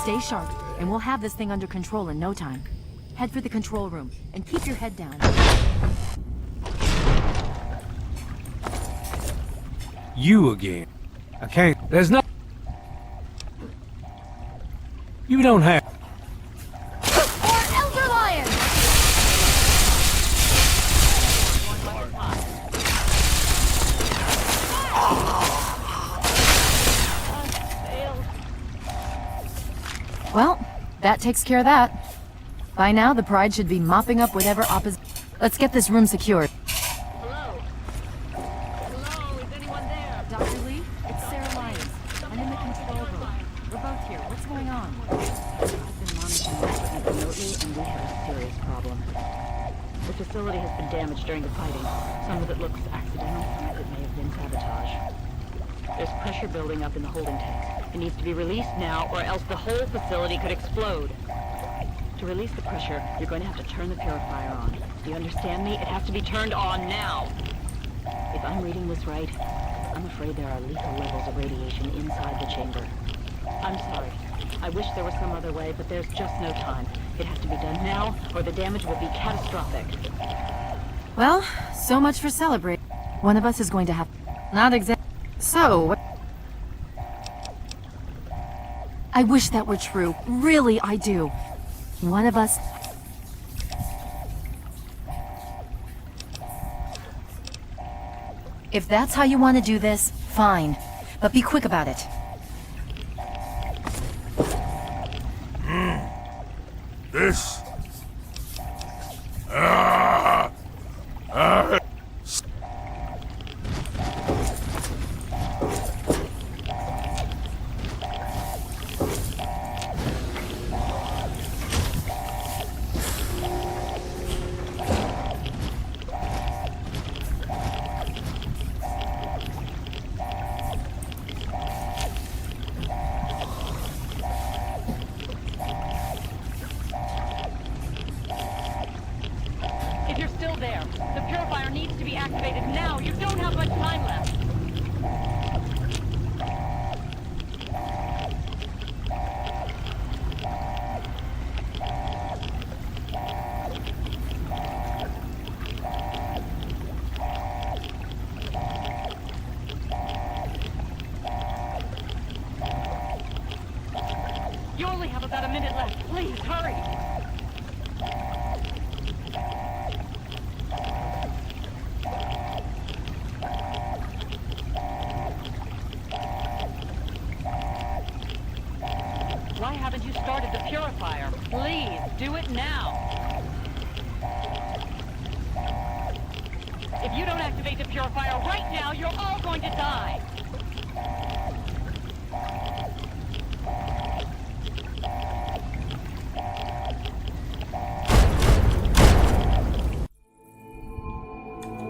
Stay sharp, and we'll have this thing under control in no time. Head for the control room, and keep your head down. You again. I can't. There's no. You don't have. Or Elder Lion! Well, that takes care of that. By now, the Pride should be mopping up whatever opposition. Let's get this room secured. Hello? Hello, is anyone there? Dr. Lee, it's Sarah Lyons. I'm in the control room. We're both here. What's going on? I've been monitoring the equipment remotely, and we have a serious problem. The facility has been damaged during the fighting. Some of it looks accidental, some of it may have been sabotage. There's pressure building up in the holding tanks. It needs to be released now, or else the whole facility could explode. To release the pressure, you're going to have to turn the purifier on. Do you understand me? It has to be turned on now. If I'm reading this right, I'm afraid there are lethal levels of radiation inside the chamber. I'm sorry. I wish there was some other way, but there's just no time. It has to be done now, or the damage will be catastrophic. Well, so much for celebrating. One of us is going to have... Not exactly... So, what... I wish that were true. Really, I do. One of us... If that's how you want to do this, fine. But be quick about it. This... If you're still there, the purifier needs to be activated now. You don't have much time left. You only have about a minute left. Please, hurry! Why haven't you started the purifier? Please, do it now! If you don't activate the purifier right now, you're all going to die!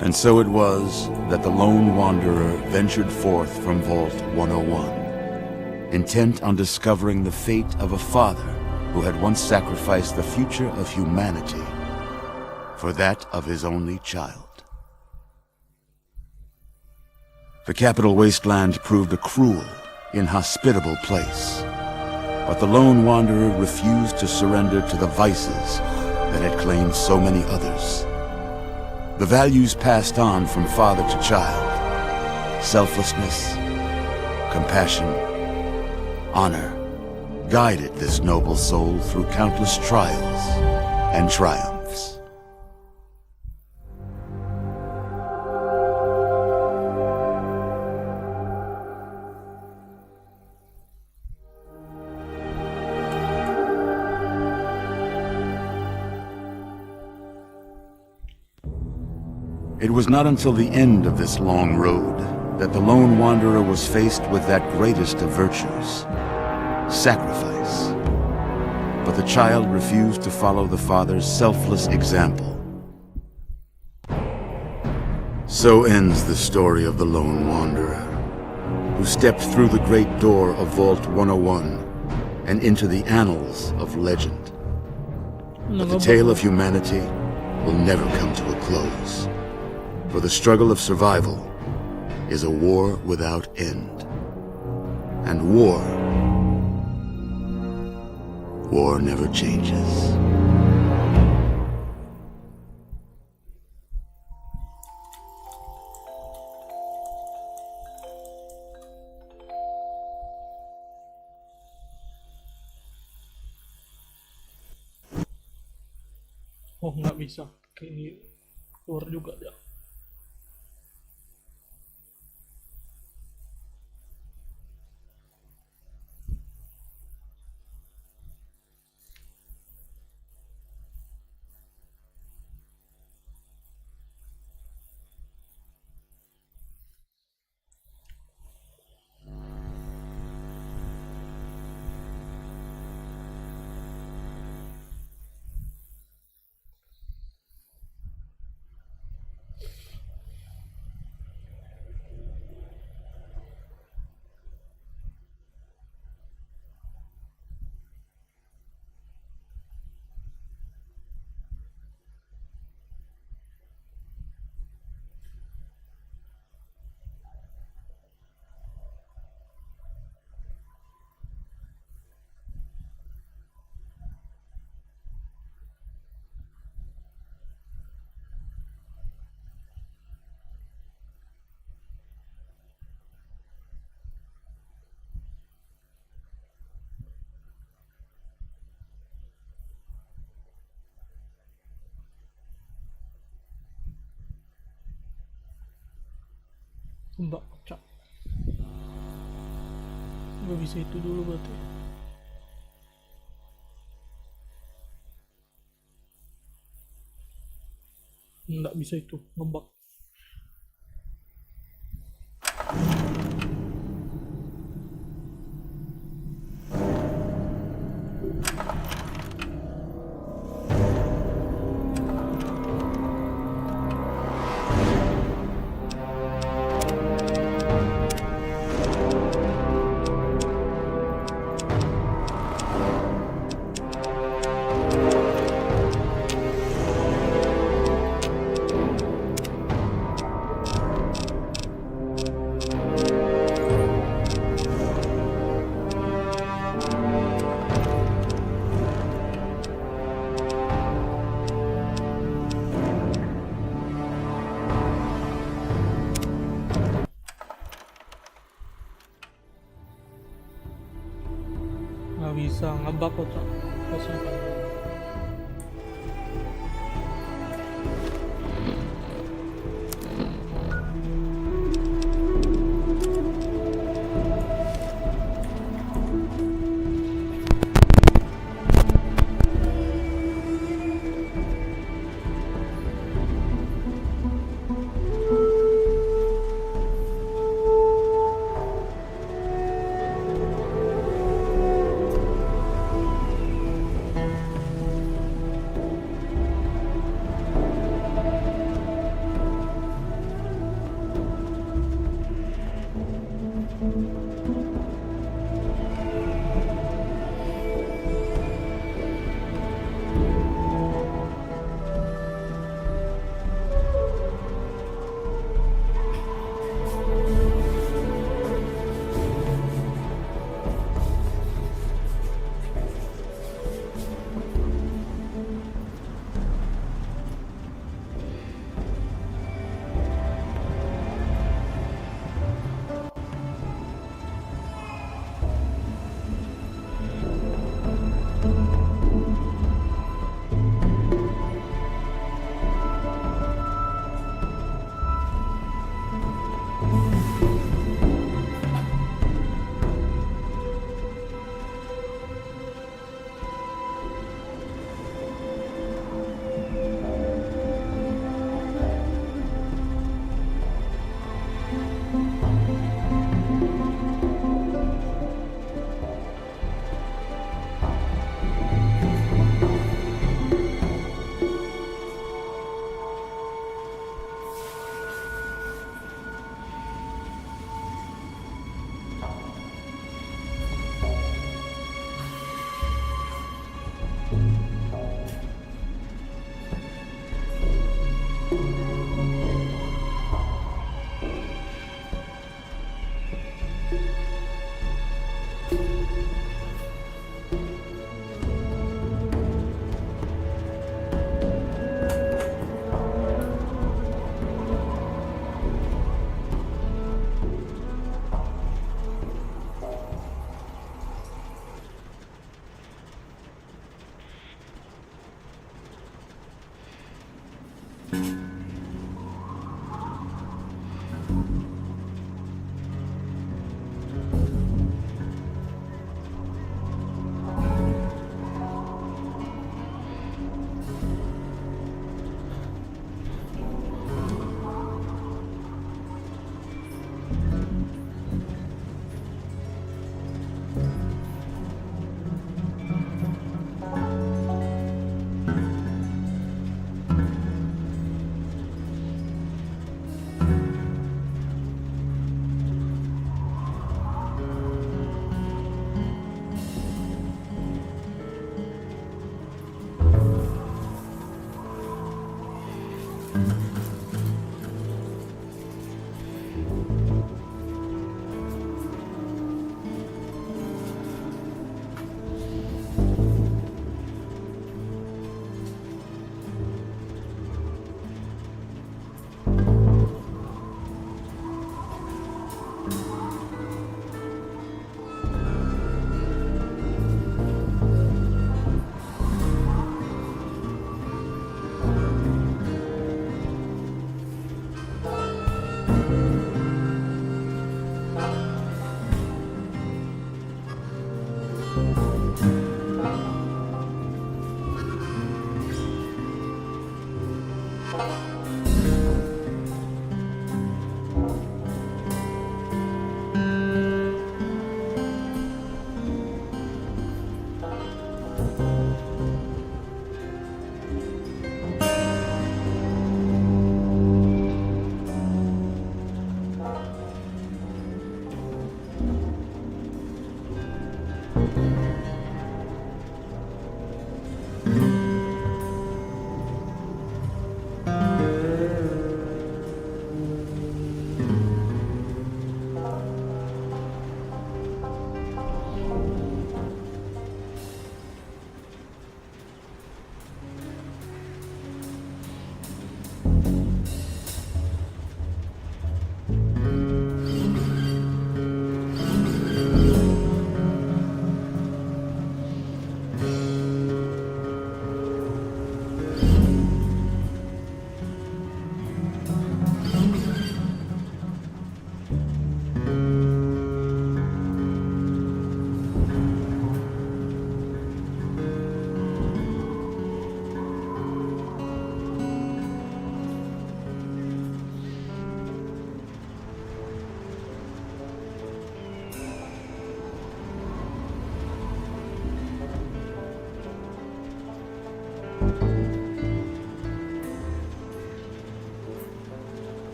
And so it was that the lone wanderer ventured forth from Vault 101, intent on discovering the fate of a father who had once sacrificed the future of humanity for that of his only child. The capital wasteland proved a cruel, inhospitable place, but the lone wanderer refused to surrender to the vices that had claimed so many others. The values passed on from father to child, selflessness, compassion, honor, guided this noble soul through countless trials and triumphs. It was not until the end of this long road that the lone wanderer was faced with that greatest of virtues, sacrifice. But the child refused to follow the father's selfless example. So ends the story of the lone wanderer, who stepped through the great door of Vault 101 and into the annals of legend. But the tale of humanity will never come to a close. For the struggle of survival is a war without end. And war war never changes. Oh, nggak bisa. Kayak keluar juga dia. Mbak pecah. Nggak bisa itu dulu berarti. Nggak bisa itu, ngebak. Nggak bisa ngebak kok, Cak. Kasihan.